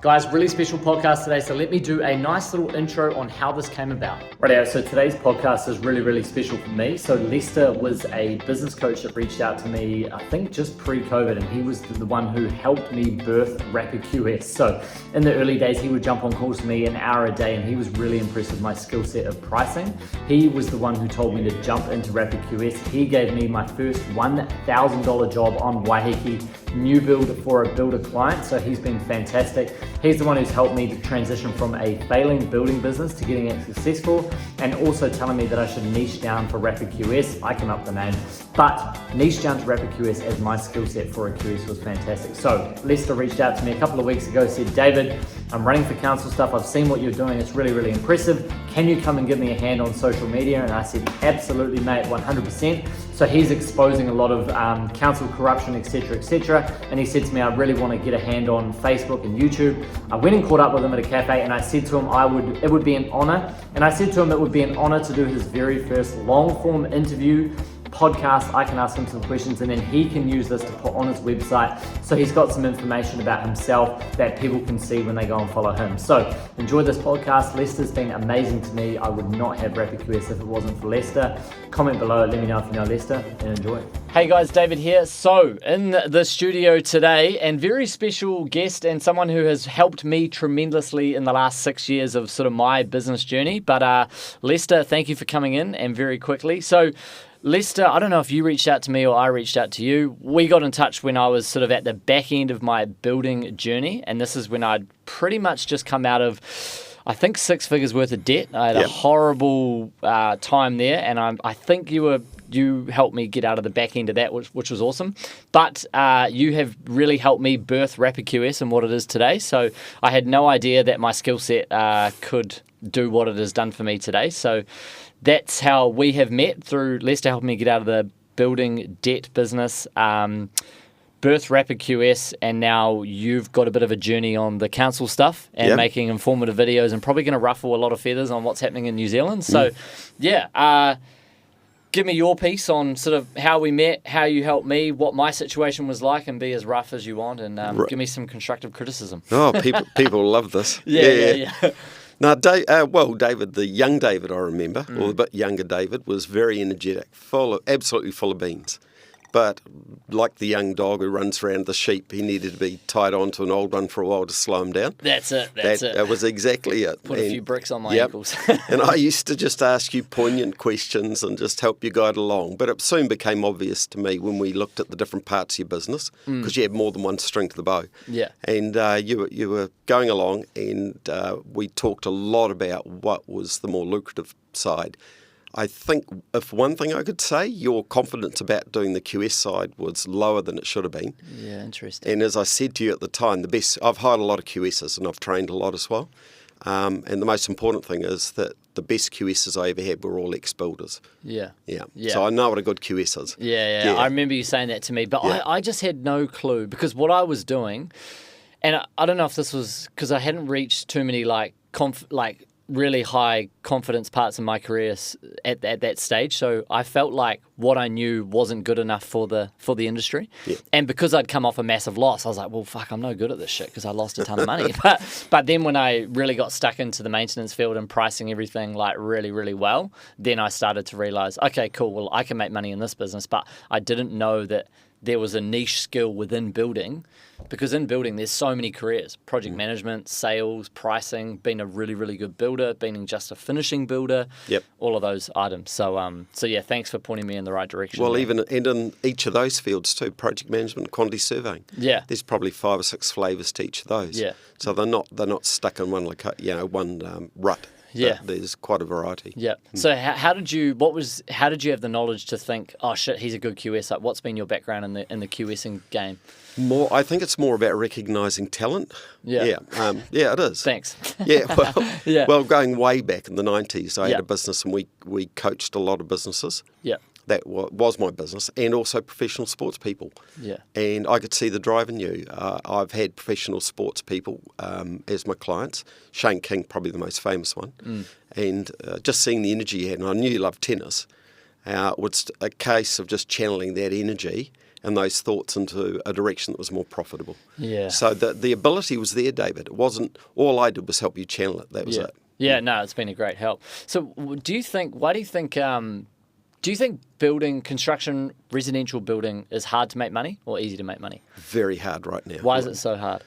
Guys, really special podcast today, so let me do a nice little intro on how this came about. Rightio, so today's podcast is really special for me. So Lester was a business coach that reached out to me, I think just pre-COVID, and he was the one who helped me birth Rapid QS. So in the early days, he would jump on calls with me an hour a day, and he was really impressed with my skill set of pricing. He was the one who told me to jump into Rapid QS. He gave me my first $1,000 job on Waiheke, new build for a builder client, so he's been fantastic. He's the one who's helped me to transition from a failing building business to getting it successful, and also telling me that I should niche down for Rapid QS. I came up with the name, but niche down to Rapid QS as my skill set for a QS was fantastic. So Lester reached out to me a couple of weeks ago, said, David, I'm running for council stuff. I've seen what you're doing. It's really impressive. Can you come and give me a hand on social media? And I said, absolutely, mate, 100%. So he's exposing a lot of council corruption, etc. And he said to me, I really want to get a hand on Facebook and YouTube. I went and caught up with him at a cafe, and I said to him, it would be an honor. And I said to him, it would be an honor to do his very first long form interview podcast. I can ask him some questions, and then he can use this to put on his website, so he's got some information about himself that people can see when they go and follow him. So enjoy this podcast. Lester's been amazing to me. I would not have Rapid QS if it wasn't for Lester. Comment below, let me know if you know Lester, and enjoy. Hey guys, David here. So in the studio today, and very special guest, and someone who has helped me tremendously in the last 6 years of sort of my business journey. But Lester, thank you for coming in, and very quickly. So Lester, I don't know if you reached out to me or I reached out to you. We got in touch when I was sort of at the back end of my building journey, and this is when I'd pretty much just come out of, I think, 6 figures worth of debt. I had a horrible time there, and I think you helped me get out of the back end of that, which was awesome. But you have really helped me birth Rapid QS and what it is today. So I had no idea that my skill set could do what it has done for me today. So that's how we have met, through Lester helping me get out of the building debt business, birth Rapid QS, and now you've got a bit of a journey on the council stuff and making informative videos, and probably going to ruffle a lot of feathers on what's happening in New Zealand. So, give me your piece on sort of how we met, how you helped me, what my situation was like, and be as rough as you want, and give me some constructive criticism. Oh, people love this. Yeah. Now, David, the young David I remember, or the bit younger David, was very energetic, absolutely full of beans. But like the young dog who runs around the sheep, he needed to be tied onto an old one for a while to slow him down. That's it. That was exactly it. Put a few bricks on my ankles. And I used to just ask you poignant questions and just help you guide along. But it soon became obvious to me when we looked at the different parts of your business, because you had more than one string to the bow. Yeah. And you were going along, and we talked a lot about what was the more lucrative side. I think if one thing I could say, your confidence about doing the QS side was lower than it should have been. Yeah, interesting. And as I said to you at the time, I've hired a lot of QSs, and I've trained a lot as well. And the most important thing is that the best QSs I ever had were all ex-builders. Yeah. So I know what a good QS is. Yeah. I remember you saying that to me, but I just had no clue, because what I was doing, and I don't know if this was because I hadn't reached too many really high confidence parts of my career at that stage, so I felt like what I knew wasn't good enough for the industry. And because I'd come off a massive loss, I was like, well, fuck, I'm no good at this shit because I lost a ton of money. But then when I really got stuck into the maintenance field and pricing everything like really well, then I started to realize, okay, cool, well, I can make money in this business. But I didn't know that there was a niche skill within building, because in building there's so many careers: project management, sales, pricing, being a really good builder, being just a finishing builder, all of those items. So yeah, thanks for pointing me in the right direction. Well, even in each of those fields too, project management, quantity surveying. Yeah, there's probably 5 or 6 flavours to each of those. Yeah, so they're not stuck in one rut. Yeah, there's quite a variety. Yeah. So how did you have the knowledge to think, oh shit, he's a good QS? Like, what's been your background in the QSing game? I think it's more about recognising talent. Yeah, it is. Thanks. Well, going way back in the 90s, I had a business, and we coached a lot of businesses. Yeah. That was my business, and also professional sports people. Yeah. And I could see the drive in you. I've had professional sports people as my clients. Shane King, probably the most famous one. And just seeing the energy you had, and I knew you loved tennis. It was a case of just channeling that energy and those thoughts into a direction that was more profitable. Yeah. So the ability was there, David. It wasn't, all I did was help you channel it. That was it. Yeah, no, it's been a great help. So why do you think building, construction, residential building is hard to make money or easy to make money? Very hard right now. Why is it so hard?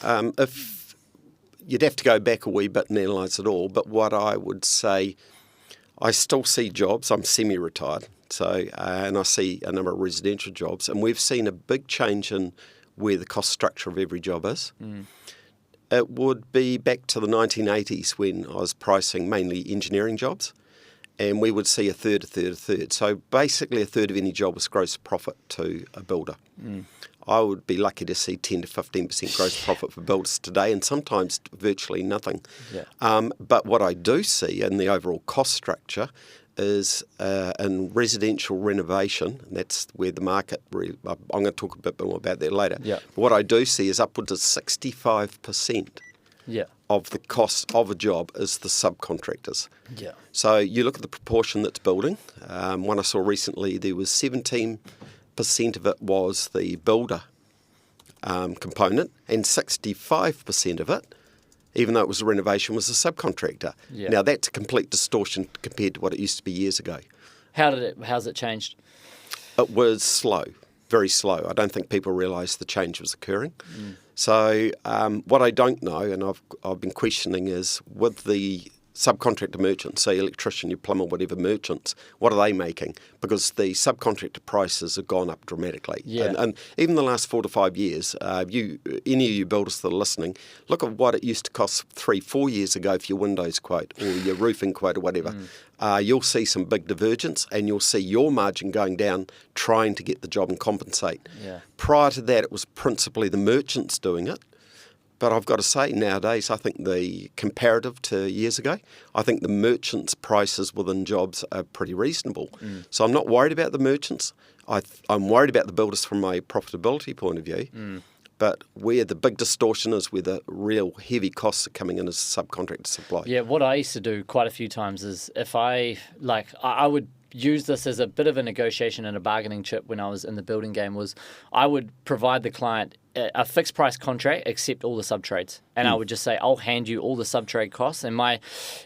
If you'd have to go back a wee bit and analyse it all, but what I would say, I still see jobs. I'm semi-retired, so and I see a number of residential jobs, and we've seen a big change in where the cost structure of every job is. It would be back to the 1980s when I was pricing mainly engineering jobs, and we would see a third. So basically a third of any job was gross profit to a builder. I would be lucky to see 10 to 15% gross profit for builders today, and sometimes virtually nothing. But what I do see in the overall cost structure is in residential renovation, and that's where the market really, I'm going to talk a bit more about that later. But what I do see is upwards of 65% of the cost of a job is the subcontractors. So you look at the proportion that's building. One I saw recently, there was 17% of it was the builder component, and 65% of it, even though it was a renovation, was a subcontractor. Now that's a complete distortion compared to what it used to be years ago. How's it changed? It was slow, very slow. I don't think people realised the change was occurring. So what I don't know, and I've been questioning, is with the subcontractor merchants, say electrician, your plumber, whatever merchants, what are they making? Because the subcontractor prices have gone up dramatically. And even the last 4 to 5 years, any of you builders that are listening, look at what it used to cost 3-4 years ago for your windows quote or your roofing quote or whatever. You'll see some big divergence, and you'll see your margin going down trying to get the job and compensate. Prior to that, it was principally the merchants doing it. But I've got to say, nowadays, I think the comparative to years ago, I think the merchants' prices within jobs are pretty reasonable. So I'm not worried about the merchants. I'm worried about the builders from a profitability point of view. But where the big distortion is, where the real heavy costs are coming in, is subcontractor supply. Yeah, what I used to do quite a few times is if I would use this as a bit of a negotiation and a bargaining chip when I was in the building game, was I would provide the client a fixed price contract except all the sub-trades. And I would just say, I'll hand you all the sub-trade costs. And my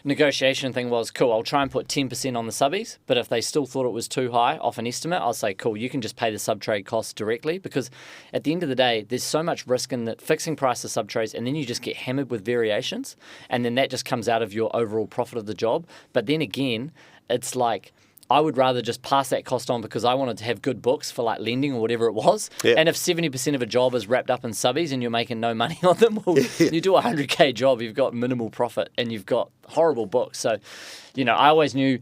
negotiation thing was, cool, I'll try and put 10% on the subbies, but if they still thought it was too high off an estimate, I'll say, cool, you can just pay the sub-trade costs directly, because at the end of the day, there's so much risk in that fixing price of sub-trades, and then you just get hammered with variations, and then that just comes out of your overall profit of the job. But then again, it's like, I would rather just pass that cost on because I wanted to have good books for like lending or whatever it was. And if 70% of a job is wrapped up in subbies and you're making no money on them, well, you do a 100K job, you've got minimal profit and you've got horrible books. So, I always knew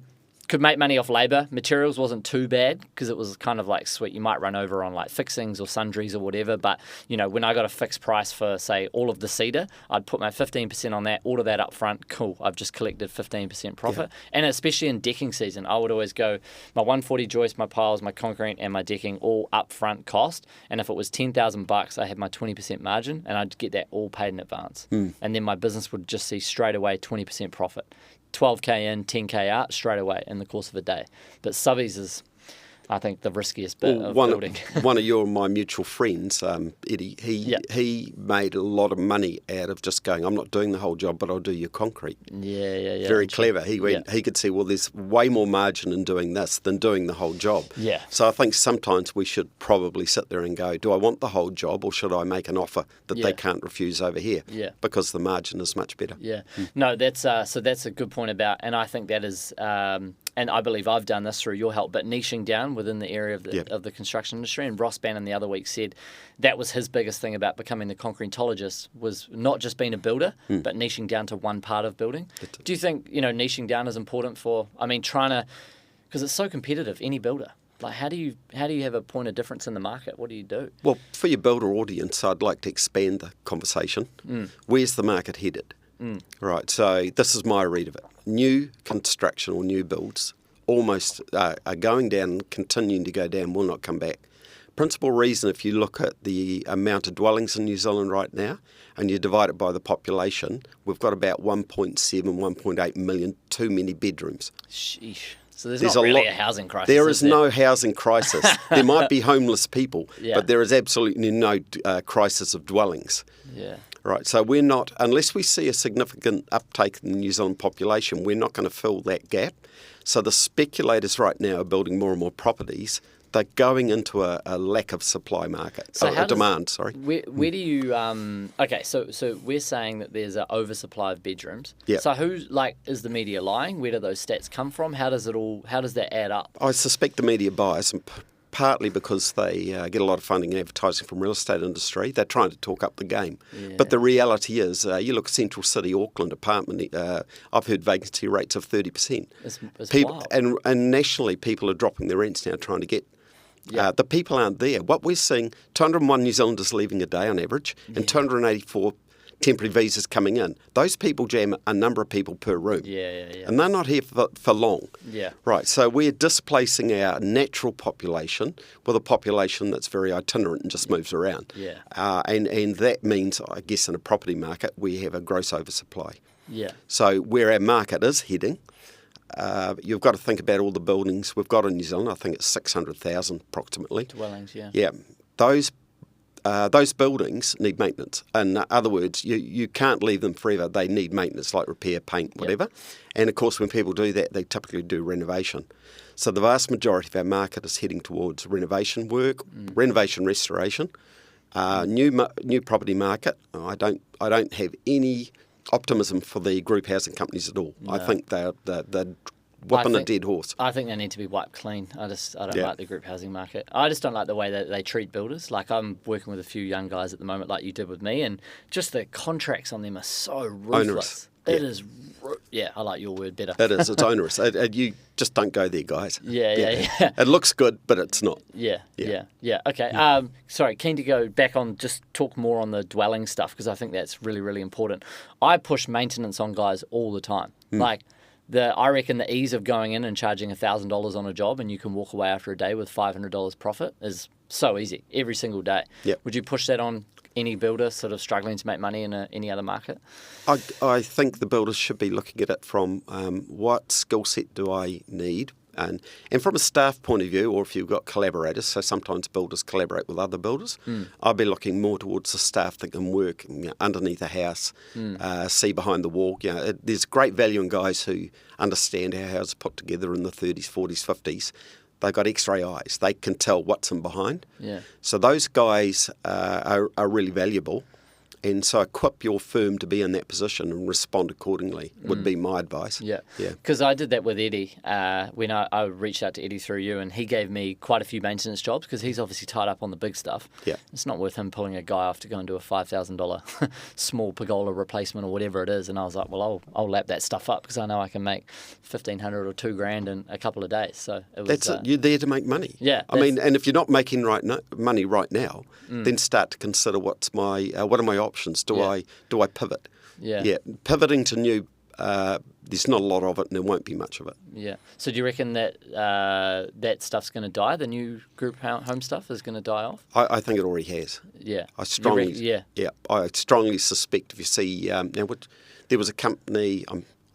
could make money off labour. Materials wasn't too bad because it was kind of like, sweet, you might run over on like fixings or sundries or whatever. But, when I got a fixed price for, say, all of the cedar, I'd put my 15% on that, order that up front. Cool, I've just collected 15% profit. And especially in decking season, I would always go my 140 joist, my piles, my concrete and my decking all upfront cost. And if it was $10,000, I had my 20% margin and I'd get that all paid in advance. And then my business would just see straight away 20% profit. 12K in, 10K out straight away in the course of a day. But subbies is, I think, the riskiest bit of building. One of my mutual friends, Eddie, he made a lot of money out of just going, I'm not doing the whole job, but I'll do your concrete. Yeah. Very clever. He could see, well, there's way more margin in doing this than doing the whole job. So I think sometimes we should probably sit there and go, do I want the whole job, or should I make an offer that they can't refuse over here? Because the margin is much better. No, that's a good point about, and I think that is... and I believe I've done this through your help, but niching down within the area of the construction industry. And Ross Bannon the other week said that was his biggest thing about becoming the concretologist, was not just being a builder, but niching down to one part of building. Do you think, niching down is important for, trying to, because it's so competitive, any builder? Like, how do you have a point of difference in the market? What do you do? Well, for your builder audience, I'd like to expand the conversation. Where's the market headed? Right, so this is my read of it. New construction or new builds almost are going down, continuing to go down, will not come back. Principal reason, if you look at the amount of dwellings in New Zealand right now and you divide it by the population, we've got about 1.7, 1.8 million too many bedrooms. Sheesh. So there's not really a housing crisis. There is no housing crisis. There might be homeless people, but there is absolutely no crisis of dwellings. Yeah. Right, so we're not, unless we see a significant uptake in the New Zealand population, we're not going to fill that gap. So the speculators right now are building more and more properties. They're going into a lack of supply market, demand. Where do you? Okay, so we're saying that there's an oversupply of bedrooms. Yeah. So is the media lying? Where do those stats come from? How does that add up? I suspect the media bias, and partly because they get a lot of funding and advertising from real estate industry. They're trying to talk up the game. Yeah. But the reality is, you look at Central City, Auckland apartment, I've heard vacancy rates of 30%. It's wild. And nationally, people are dropping their rents now trying to get... the people aren't there. What we're seeing, 201 New Zealanders leaving a day on average, and 284 temporary visas coming in. Those people jam a number of people per room. Yeah. And they're not here for long. Yeah. Right, so we're displacing our natural population with a population that's very itinerant and just moves around. Yeah. And that means, I guess, in a property market, we have a gross oversupply. Yeah. So where our market is heading, you've got to think about all the buildings we've got in New Zealand. I think it's 600,000 approximately. Dwellings, yeah. Yeah. Those buildings need maintenance. In other words, you can't leave them forever. They need maintenance, like repair, paint, whatever. Yep. And of course, when people do that, they typically do renovation. So the vast majority of our market is heading towards renovation work, renovation restoration, new property market. I don't have any optimism for the group housing companies at all. No. I think they're whipping a dead horse. I think they need to be wiped clean. I don't like the group housing market. I just don't like the way that they treat builders. Like, I'm working with a few young guys at the moment, like you did with me, and just the contracts on them are so ruthless. Onerous. It is. I like your word better. It is. It's onerous. You just don't go there, guys. Yeah. It looks good, but it's not. Yeah. Okay. Sorry, keen to go back on, just talk more on the dwelling stuff, because I think that's really, really important. I push maintenance on guys all the time. Like, I reckon the ease of going in and charging $1,000 on a job and you can walk away after a day with $500 profit is so easy every single day. Yep. Would you push that on any builder sort of struggling to make money in any other market? I think the builders should be looking at it from what skill set do I need? And from a staff point of view, or if you've got collaborators, so sometimes builders collaborate with other builders, I'll be looking more towards the staff that can work underneath a house, see behind the wall. There's great value in guys who understand how houses are put together in the 30s, 40s, 50s. They've got X-ray eyes. They can tell what's in behind. Yeah. So those guys are really valuable. And so equip your firm to be in that position and respond accordingly would be my advice. Yeah. Because I did that with Eddie when I reached out to Eddie through you, and he gave me quite a few maintenance jobs because he's obviously tied up on the big stuff. Yeah. It's not worth him pulling a guy off to go and do a $5,000 small pergola replacement or whatever it is. And I was like, well, I'll lap that stuff up because I know I can make $1,500 or $2,000 in a couple of days. So it was, that's it. You're there to make money. Yeah. I mean, and if you're not making money right now, then start to consider what are my options. Do I pivot? Yeah. Pivoting to new, there's not a lot of it and there won't be much of it. Yeah. So do you reckon that that stuff's going to die? The new group home stuff is going to die off? I think it already has. Yeah. I strongly suspect if you see, there was a company,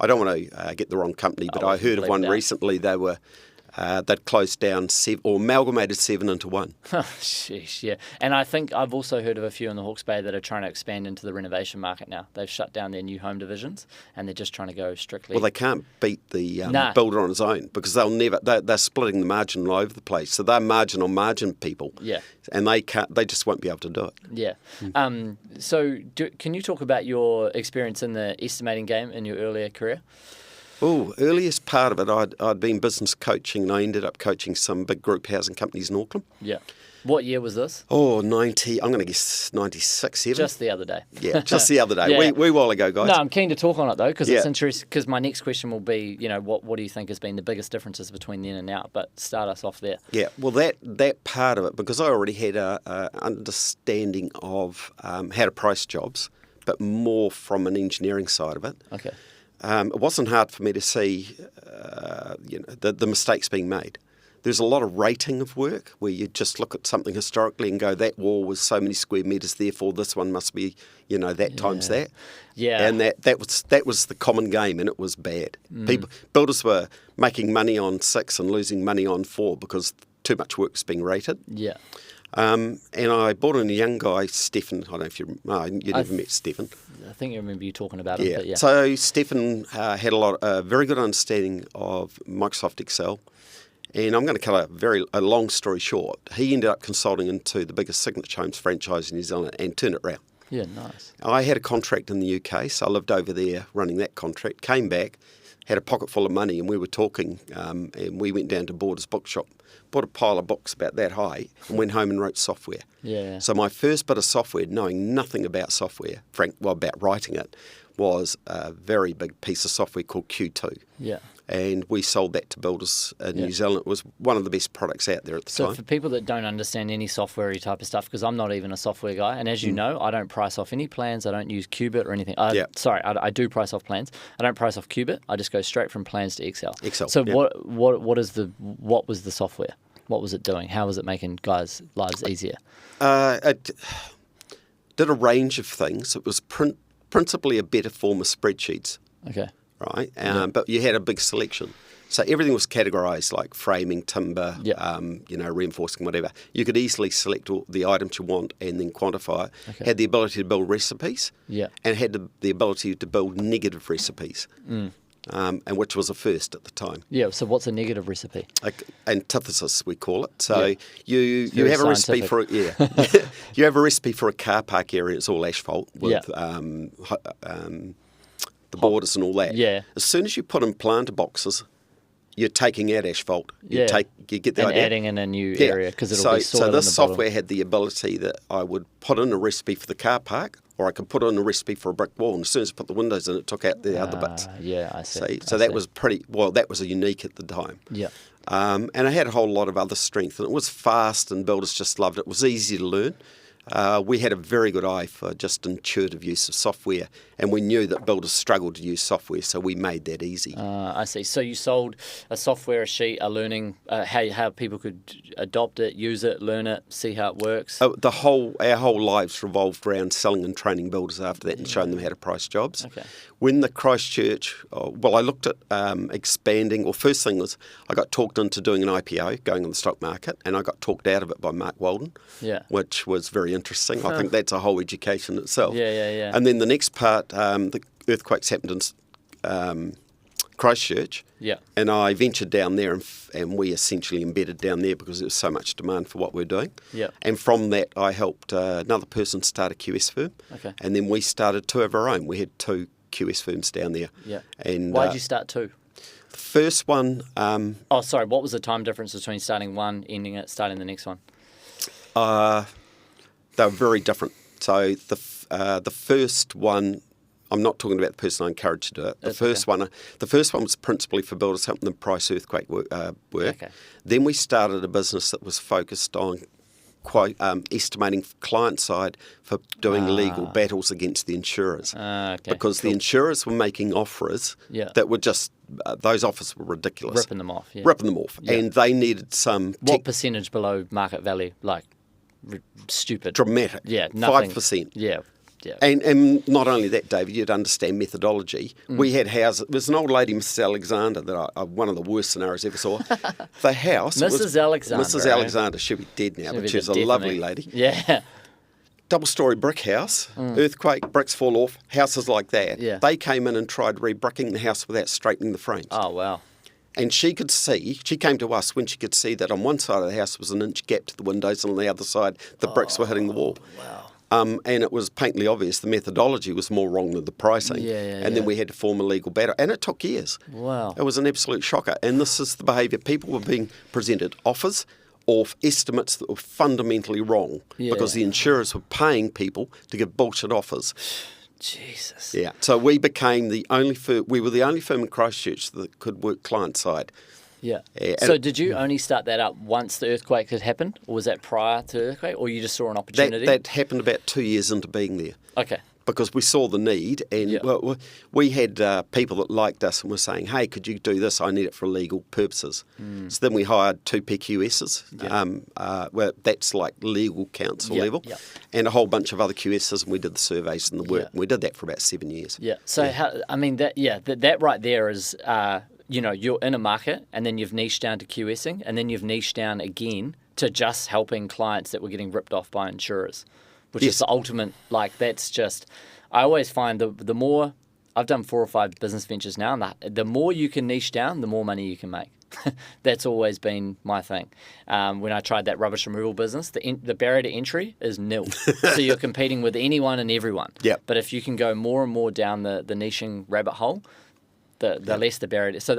I don't want to get the wrong company, but I heard of one recently. They'd closed down or amalgamated 7 into 1. Oh, sheesh, yeah. And I think I've also heard of a few in the Hawke's Bay that are trying to expand into the renovation market now. They've shut down their new home divisions and they're just trying to go strictly... Well, they can't beat the builder on his own because they're splitting the margin all over the place. So they're margin on margin people. Yeah. And they just won't be able to do it. Yeah. So can you talk about your experience in the estimating game in your earlier career? Oh, earliest part of it, I'd been business coaching and I ended up coaching some big group housing companies in Auckland. Yeah. What year was this? Oh, I'm going to guess 96, 7. Just the other day. Yeah, just the other day. Yeah. Wee while ago, guys. No, I'm keen to talk on it though because it's interesting. Because my next question will be, what do you think has been the biggest differences between then and now? But start us off there. Yeah, well, that part of it, because I already had a understanding of how to price jobs, but more from an engineering side of it. Okay. It wasn't hard for me to see, the mistakes being made. there's a lot of rating of work where you just look at something historically and go, that wall was so many square metres, therefore this one must be, that times that. Yeah. And that was the common game, and it was bad. Builders were making money on 6 and losing money on 4 because too much work was being rated. Yeah. And I brought in a young guy, Stefan. I don't know if you never met Stefan. I think I remember you talking about him. But yeah. So Stefan had a very good understanding of Microsoft Excel. And I'm going to cut a long story short. He ended up consulting into the biggest signature homes franchise in New Zealand and turned it around. Yeah, nice. I had a contract in the UK, so I lived over there running that contract. Came back, had a pocket full of money, and we were talking. And we went down to Borders Bookshop, bought a pile of books about that high, and went home and wrote software. Yeah. So my first bit of software, knowing nothing about software, about writing it, was a very big piece of software called Q2. Yeah. And we sold that to builders in New Zealand. It was one of the best products out there at the time. So for people that don't understand any software-y type of stuff, because I'm not even a software guy, and as you know, I don't price off any plans. I don't use Qubit or anything. Sorry, I do price off plans. I don't price off Qubit. I just go straight from plans to Excel. So what was the software? What was it doing? How was it making guys' lives easier? It did a range of things. It was principally a better form of spreadsheets. Okay. Right, but you had a big selection. So everything was categorised like framing, timber, reinforcing, whatever. You could easily select all the items you want and then quantify it. Okay. Had the ability to build recipes, and had the ability to build negative recipes, and which was a first at the time. Yeah. So what's a negative recipe? Antithesis, we call it. So you have a recipe for you have a recipe for a car park area. It's all asphalt with the borders and all that. Yeah. As soon as you put in planter boxes, you're taking out asphalt. You get the idea. Adding in a new area because it'll be soil. So this software had the ability that I would put in a recipe for the car park, or I could put in a recipe for a brick wall. And as soon as I put the windows in, it took out the other bits. Yeah, I see. So that was that was unique at the time. Yeah. And it had a whole lot of other strength, and it was fast, and builders just loved it. It was easy to learn. We had a very good eye for just intuitive use of software, and we knew that builders struggled to use software, so we made that easy. I see. So you sold a software, a sheet, a learning, how people could adopt it, use it, learn it, see how it works? Our whole lives revolved around selling and training builders after that and showing them how to price jobs. Okay. When the Christchurch, I looked at expanding. Well, first thing was I got talked into doing an IPO, going on the stock market, and I got talked out of it by Mark Walden, which was very interesting. I think that's a whole education itself. Yeah. And then the next part, the earthquakes happened in Christchurch, and I ventured down there, and we essentially embedded down there because there was so much demand for what we're doing. And from that, I helped another person start a QS firm, and then we started 2 of our own. We had 2 QS firms down there. And why did you start 2? The first one... what was the time difference between starting one, ending it, starting the next one? They were very different. So the first one, I'm not talking about the person I encouraged to do it. The first one was principally for builders helping them price earthquake work. Okay. Then we started a business that was focused on estimating client side for doing legal battles against the insurers. Because the insurers were making offers that were just, those offers were ridiculous. Ripping them off. And they needed some... What percentage below market value? Like, stupid. Dramatic. Yeah, nothing. 5%. Yeah. And not only that, David, you'd understand methodology. We had houses. There's an old lady, Mrs. Alexander, that one of the worst scenarios I ever saw. The house... Mrs. Alexander, she'll be dead now, but she's a lovely lady. Yeah. Double-storey brick house, earthquake, bricks fall off, houses like that. Yeah. They came in and tried rebricking the house without straightening the frames. Oh, wow. And she came to us when she could see that on one side of the house was an inch gap to the windows, and on the other side, the bricks were hitting the wall. Wow. And it was patently obvious the methodology was more wrong than the pricing. Then we had to form a legal battle. And it took years. Wow. It was an absolute shocker. And this is the behaviour. People were being presented offers or estimates that were fundamentally wrong because the insurers were paying people to give bullshit offers. Jesus. Yeah. So we became the only firm. We were the only firm in Christchurch that could work client side. Yeah. So did you only start that up once the earthquake had happened, or was that prior to the earthquake, or you just saw an opportunity? That happened about 2 years into being there. Okay. because we saw the need, and we had people that liked us and were saying, hey, could you do this? I need it for legal purposes. So then we hired 2 PQSs, where that's like legal counsel level, and a whole bunch of other QSs, and we did the surveys and the work. And we did that for about 7 years. Yeah. So, that right there is, you're in a market, and then you've niched down to QSing, and then you've niched down again to just helping clients that were getting ripped off by insurers, which is the ultimate, that's just, I always find the more, I've done 4 or 5 business ventures now, and the more you can niche down, the more money you can make. That's always been my thing. When I tried that rubbish removal business, the barrier to entry is nil. So you're competing with anyone and everyone. Yep. But if you can go more and more down the niching rabbit hole, the less the barrier. So,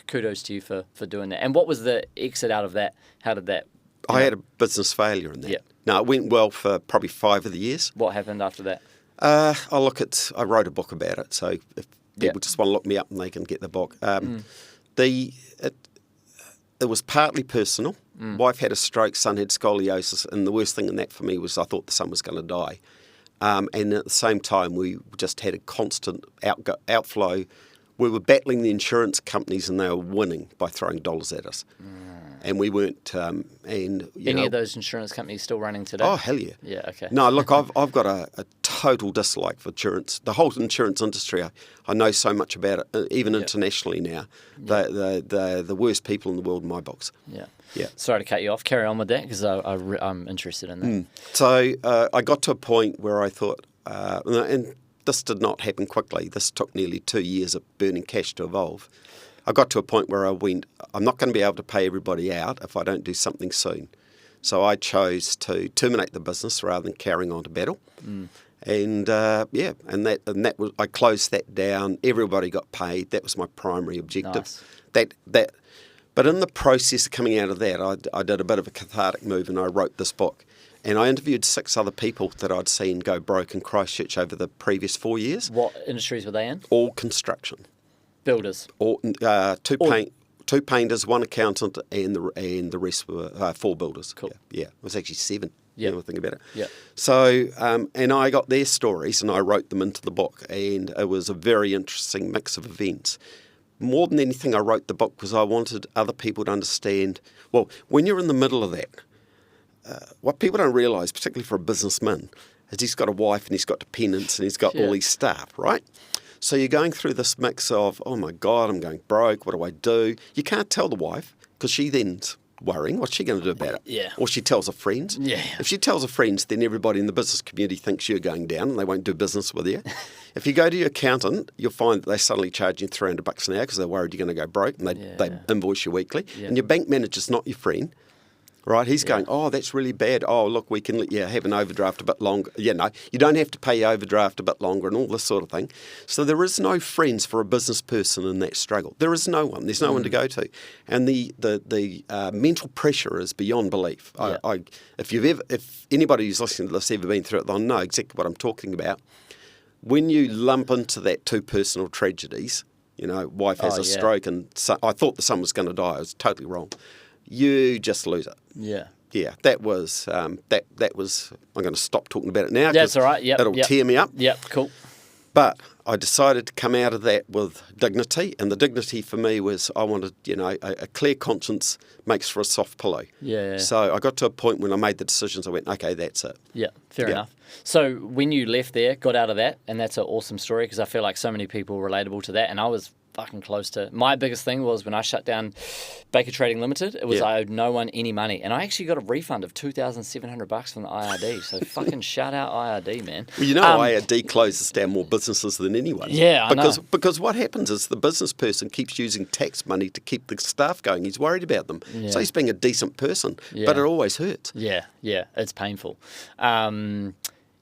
kudos to you for doing that. And what was the exit out of that? How did that? I had a business failure in that. Yeah. No, it went well for probably 5 of the years. What happened after that? I wrote a book about it, so if people just want to look me up and they can get the book. It was partly personal. Wife had a stroke, son had scoliosis, and the worst thing in that for me was I thought the son was going to die. And at the same time, we just had a constant outflow. We were battling the insurance companies, and they were winning by throwing dollars at us. And we weren't. Any of those insurance companies still running today? Oh, hell yeah. Yeah, okay. No, look, I've got a total dislike for insurance. The whole insurance industry, I know so much about it, even internationally now. They're the worst people in the world in my books. Yeah. Yeah. Sorry to cut you off. Carry on with that, because I'm interested in that. So I got to a point where I thought, and this did not happen quickly. This took nearly 2 years of burning cash to evolve. I got to a point where I went, I'm not going to be able to pay everybody out if I don't do something soon. So I chose to terminate the business rather than carrying on to battle. And that was, I closed that down. Everybody got paid. That was my primary objective. Nice. But in the process of coming out of that, I did a bit of a cathartic move, and I wrote this book. And I interviewed 6 other people that I'd seen go broke in Christchurch over the previous 4 years. What industries were they in? All construction. Builders. All, two painters, 1 accountant, and the rest were 4 builders. Cool. Yeah, it was actually 7. Yeah, think about it. Yeah. So, and I got their stories, and I wrote them into the book, and it was a very interesting mix of events. More than anything, I wrote the book because I wanted other people to understand. Well, when you're in the middle of that, what people don't realise, particularly for a businessman, is he's got a wife and he's got dependents and he's got all these staff, right? So you're going through this mix of, oh my God, I'm going broke, what do I do? You can't tell the wife because she then's worrying, what's she going to do about it? Yeah. Or she tells her friends. Yeah. If she tells her friends, then everybody in the business community thinks you're going down and they won't do business with you. If you go to your accountant, you'll find that they suddenly charge you $300 an hour because they're worried you're going to go broke, and they invoice you weekly. Yeah. And your bank manager's not your friend. Right, he's going, oh, that's really bad. Oh, look, we can let you have an overdraft a bit longer. Yeah, no, you don't have to pay your overdraft a bit longer and all this sort of thing. So there is no friends for a business person in that struggle. There is no one. There's no one to go to. And the mental pressure is beyond belief. Yeah. If anybody who's listening to this ever been through it, they'll know exactly what I'm talking about. When you lump into that 2 personal tragedies, wife has a stroke and I thought the son was going to die. I was totally wrong. You just lose it. Yeah. Yeah, that was, that was, I'm going to stop talking about it now. That's all right, it'll tear me up. Yep, cool. But I decided to come out of that with dignity, and the dignity for me was I wanted, a clear conscience makes for a soft pillow. Yeah. So I got to a point when I made the decisions, I went, okay, that's it. Yeah, fair enough. So when you left there, got out of that, and that's an awesome story because I feel like so many people are relatable to that, and I was fucking close to. My biggest thing was when I shut down Baker Trading Limited, it was I owed no one any money, and I actually got a refund of $2,700 from the IRD. So fucking shout out IRD, man. Well, IRD closes down more businesses than anyone. Yeah, I know. Because what happens is the business person keeps using tax money to keep the staff going. He's worried about them, so he's being a decent person, but it always hurts. Yeah, it's painful.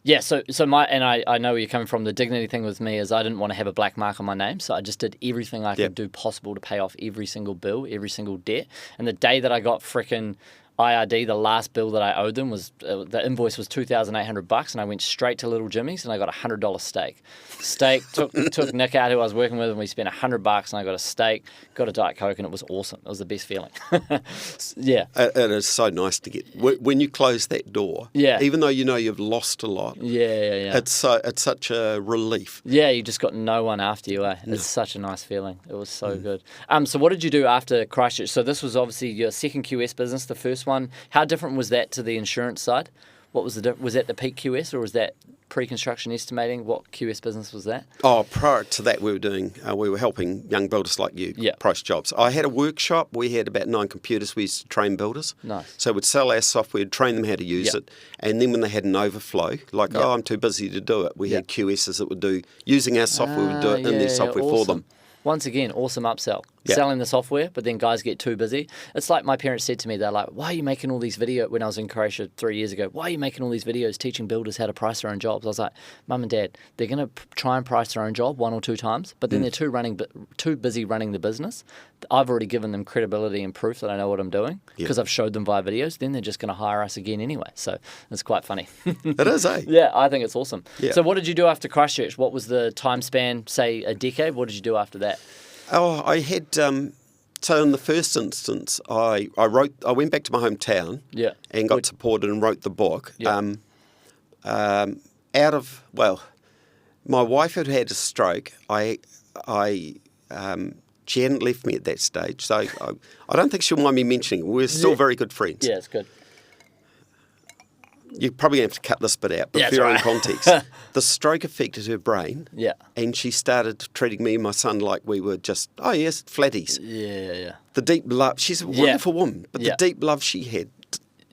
Yeah, so I know where you're coming from. The dignity thing with me is I didn't want to have a black mark on my name, so I just did everything I could do possible to pay off every single bill, every single debt. And the day that I got frickin', IRD, the last bill that I owed them was the invoice was $2,800, and I went straight to Little Jimmy's and I got $100 steak. Took Nick out, who I was working with, and we spent $100 and I got a steak, got a Diet Coke, and it was awesome. It was the best feeling. Yeah. It is so nice to get when you close that door. Yeah. Even though you know you've lost a lot. Yeah. It's such a relief. Yeah, you just got no one after you. It's such a nice feeling. It was so good. So what did you do after Christchurch? So this was obviously your second QS business, the first one. How different was that to the insurance side? What was was that the peak QS, or was that pre-construction estimating? What QS business was that? Oh, prior to that, we were helping young builders like you price jobs. I had a workshop. We had about 9 computers. We used to train builders. Nice. So we'd sell our software, we'd train them how to use it, and then when they had an overflow, like, I'm too busy to do it, we had QSs that would do, using our software, would do it in their software for them. Once again, awesome upsell. Selling the software, but then guys get too busy. It's like my parents said to me, they're like, why are you making all these videos, when I was in Croatia 3 years ago, why are you making all these videos teaching builders how to price their own jobs? I was like, Mum and Dad, they're going to try and price their own job 1 or 2 times, but then they're too busy running the business. I've already given them credibility and proof that I know what I'm doing because I've showed them via videos. Then they're just going to hire us again anyway. So it's quite funny. It is, eh? Yeah, I think it's awesome. Yeah. So what did you do after Christchurch? What was the time span, say a decade? What did you do after that? Oh, I had. So in the first instance, I went back to my hometown and got supported and wrote the book. My wife had had a stroke. She hadn't left me at that stage, so I don't think she'll mind me mentioning it. We're still very good friends. Yeah, it's good. You're probably going to have to cut this bit out, but for your own context. The stroke affected her brain, and she started treating me and my son like we were just, flatties. Yeah. The deep love, she's a wonderful woman, but the deep love she had.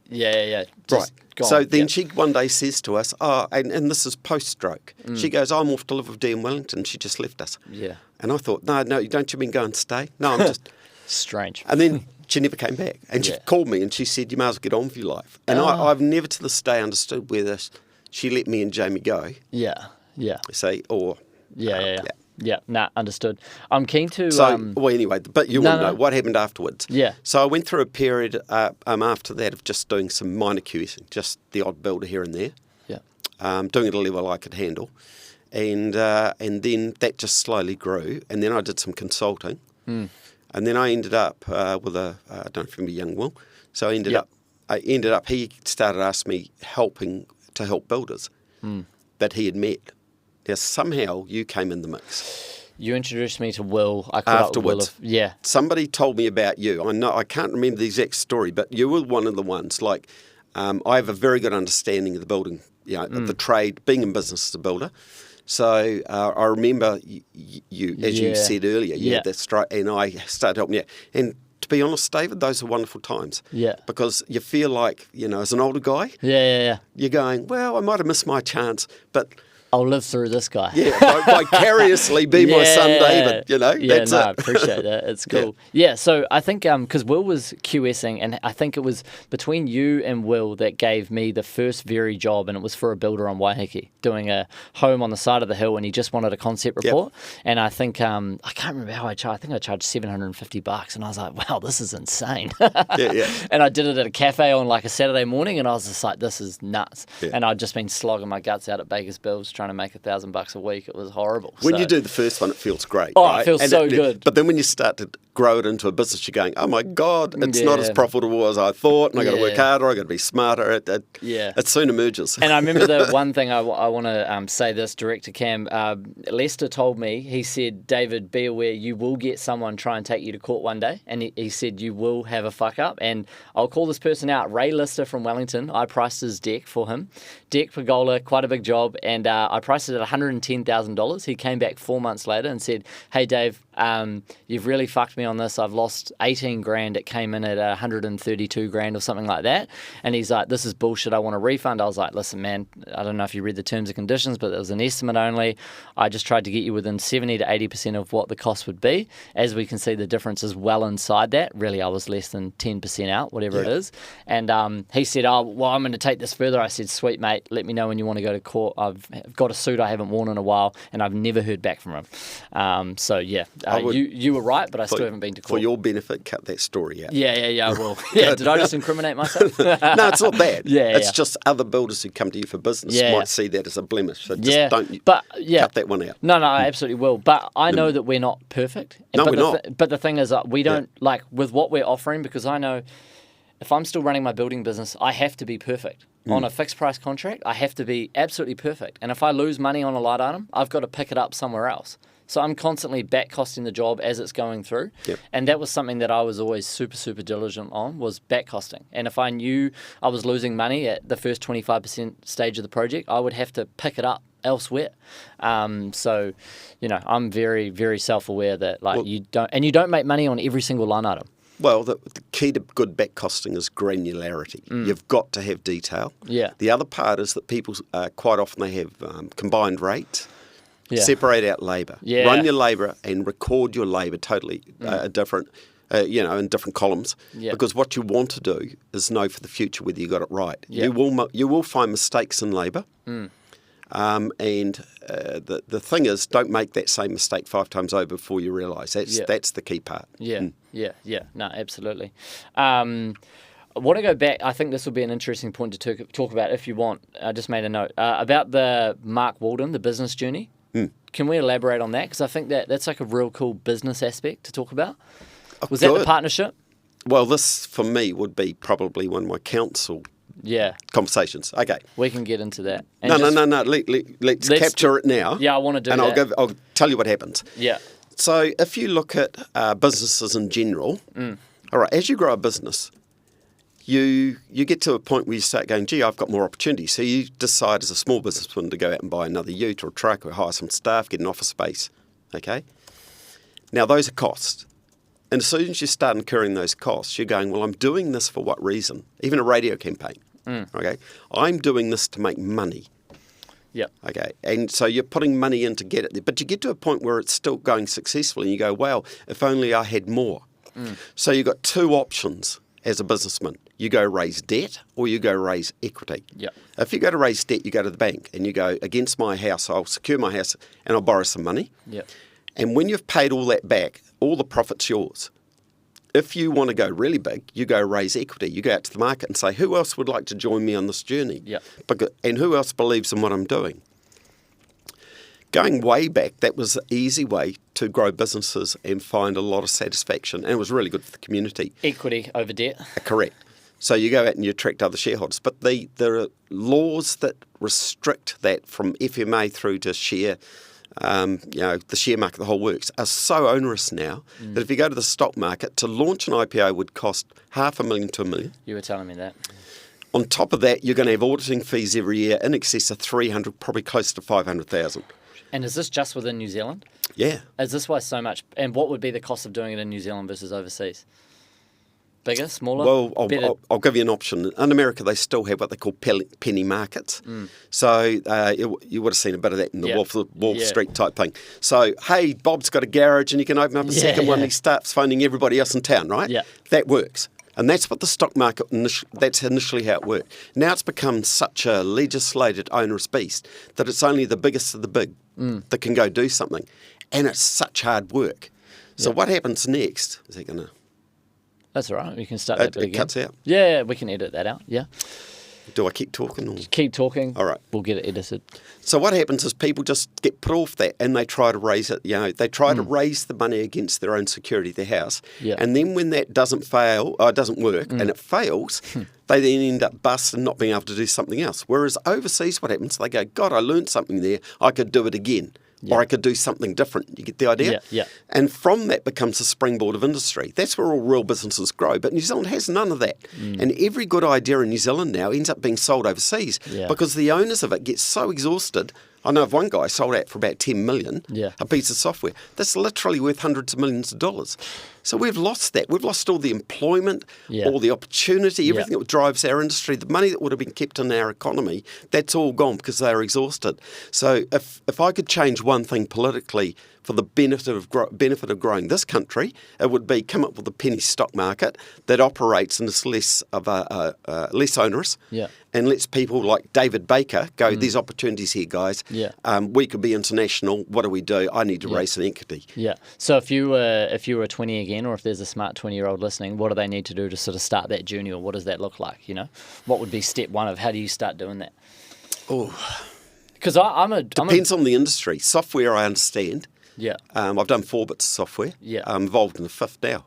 Yeah. Right. So then she one day says to us, and this is post-stroke, she goes, I'm off to live with Dee in Wellington. She just left us. Yeah. And I thought, no, don't you mean go and stay? No, I'm just... Strange. And then she never came back. And she called me and she said, you may as well get on with your life. And I've never to this day understood whether she let me and Jamie go. Yeah. Say, or... Yeah, understood. I'm keen to... So, anyway, but you want to know what happened afterwards. Yeah. So I went through a period after that of just doing some minor QSing, just the odd builder here and there. Yeah. Doing it at a level I could handle. And then that just slowly grew. And then I did some consulting. And then I ended up with I don't know if you remember young Will. So I ended up, he started asking me to help builders that he had met. Now, somehow you came in the mix. You introduced me to Will. Afterwards. Yeah. Somebody told me about you. I can't remember the exact story, but you were one of the ones. Like, I have a very good understanding of the building, of the trade, being in business as a builder. So I remember you, as you said earlier, you had that stroke, and I started helping you. And to be honest, David, those are wonderful times. Yeah. Because you feel like, as an older guy, you're going, well, I might have missed my chance, but... I'll live through this guy. Yeah, vicariously be my son David, that's it. I appreciate that. It's cool. Yeah, so I think because Will was QSing, and I think it was between you and Will that gave me the first very job, and it was for a builder on Waiheke, doing a home on the side of the hill, and he just wanted a concept report. And I think, I can't remember how I charged. I think I charged $750, and I was like, wow, this is insane. And I did it at a cafe on like a Saturday morning, and I was just like, this is nuts. Yeah. And I'd just been slogging my guts out at Baker's Bills, trying to make $1,000 a week. It was horrible. When you do the first one, it feels great. Oh, right? It feels so good. But then when you start to grow it into a business, you're going, oh my God, it's not as profitable as I thought, and I got to work harder, I got to be smarter. It soon emerges. And I remember the one thing I want to say this direct to Cam. Lester told me, he said, David, be aware you will get someone try and take you to court one day, and he said you will have a fuck up. And I'll call this person out, Ray Lister from Wellington. I priced his deck for him. Deck pergola, quite a big job, and I priced it at $110,000. He came back 4 months later and said, hey Dave, you've really fucked me on this. I've lost 18 grand. It came in at 132 grand or something like that. And he's like, this is bullshit. I want a refund. I was like, listen, man, I don't know if you read the terms and conditions, but it was an estimate only. I just tried to get you within 70 to 80% of what the cost would be. As we can see, the difference is well inside that. Really, I was less than 10% out, whatever it is. And he said, oh, well, I'm going to take this further. I said, sweet, mate, let me know when you want to go to court. I've got a suit I haven't worn in a while, and I've never heard back from him. you were right, but I still haven't been to court. For your benefit, cut that story out. Yeah, well, yeah, did I just incriminate myself? No, it's not that. It's Yeah. just other builders who come to you for business might see that as a blemish. So just cut that one out. No, I absolutely will. But I know that we're not perfect. No, we're not. But the thing is, we don't, like, with what we're offering, because I know if I'm still running my building business, I have to be perfect. On a fixed price contract, I have to be absolutely perfect. And if I lose money on a light item, I've got to pick it up somewhere else. So I'm constantly back costing the job as it's going through. Yep. And that was something that I was always super, super diligent on, was back costing. And if I knew I was losing money at the first 25% stage of the project, I would have to pick it up elsewhere. So, I'm very, very self-aware that you don't make money on every single line item. Well, the key to good back costing is granularity. You've got to have detail. Yeah. The other part is that people quite often they have combined rates. Yeah. Separate out labour. Yeah. Run your labour and record your labour totally different, in different columns. Yeah. Because what you want to do is know for the future whether you got it right. Yeah. You will find mistakes in labour. And the thing is, don't make that same mistake 5 times over before you realise. That's the key part. Yeah. No, absolutely. I want to go back. I think this will be an interesting point to talk about if you want. I just made a note about the Mark Walden, the business journey. Can we elaborate on that? Because I think that's like a real cool business aspect to talk about. Was that the partnership? Well, this for me would be probably one of my council conversations. Okay. We can get into that. And No. Let's capture it now. Yeah, I want to do and that. I'll tell you what happens. Yeah. So if you look at businesses in general, all right, as you grow a business, you get to a point where you start going, gee, I've got more opportunities. So you decide as a small businessman to go out and buy another ute or a truck or hire some staff, get an office space. Okay? Now, those are costs. And as soon as you start incurring those costs, you're going, well, I'm doing this for what reason? Even a radio campaign. Okay? I'm doing this to make money. Yeah. Okay. And so you're putting money in to get it there. But you get to a point where it's still going successfully and you go, wow, if only I had more. So you've got 2 options as a businessman. You go raise debt or you go raise equity. Yeah. If you go to raise debt, you go to the bank and you go, against my house, I'll secure my house and I'll borrow some money. Yeah. And when you've paid all that back, all the profit's yours. If you want to go really big, you go raise equity. You go out to the market and say, who else would like to join me on this journey? Yeah. And who else believes in what I'm doing? Going way back, that was the easy way to grow businesses and find a lot of satisfaction. And it was really good for the community. Equity over debt. Correct. So you go out and you attract other shareholders. But there are laws that restrict that from FMA through to share. The share market, the whole works, are so onerous now that if you go to the stock market, to launch an IPO would cost $500,000 to $1 million. You were telling me that. On top of that, you're going to have auditing fees every year in excess of $300,000, probably close to $500,000. And is this just within New Zealand? Yeah. Is this why so much? And what would be the cost of doing it in New Zealand versus overseas? Bigger, smaller? Well, I'll give you an option. In America, they still have what they call penny markets. So you would have seen a bit of that in the Wall Street type thing. So, hey, Bob's got a garage and you can open up a second one and he starts phoning everybody else in town, right? Yeah. That works. And that's what the stock market, that's initially how it worked. Now it's become such a legislated, onerous beast that it's only the biggest of the big that can go do something. And it's such hard work. So what happens next? Is that going to... That's all right. We can start that bit again. It cuts out? Yeah, we can edit that out. Yeah. Do I keep talking? Or? Keep talking. All right. We'll get it edited. So what happens is people just get put off that and they try to raise it. They try to raise the money against their own security, their house. Yeah. And then when that doesn't work and it fails, they then end up bust and not being able to do something else. Whereas overseas, what happens? They go, God, I learned something there. I could do it again. Or I could do something different. You get the idea? Yeah. And from that becomes a springboard of industry. That's where all real businesses grow. But New Zealand has none of that. And every good idea in New Zealand now ends up being sold overseas because the owners of it get so exhausted. I know of one guy sold out for about $10 million, a piece of software. That's literally worth hundreds of millions of dollars. So we've lost that. We've lost all the employment, all the opportunity, everything that drives our industry. The money that would have been kept in our economy, that's all gone because they're exhausted. So if I could change one thing politically for the benefit of growing this country, it would be come up with a penny stock market that operates and is less onerous, and lets people like David Baker go, there's opportunities here, guys. We could be international. What do we do? I need to raise an equity. So if you were 20 again, or if there's a smart 20-year-old listening, what do they need to do to sort of start that journey, or what does that look like? What would be step one of how do you start doing that? Because depends on the industry. Software, I understand. I've done 4 bits of software. I'm involved in the 5th now.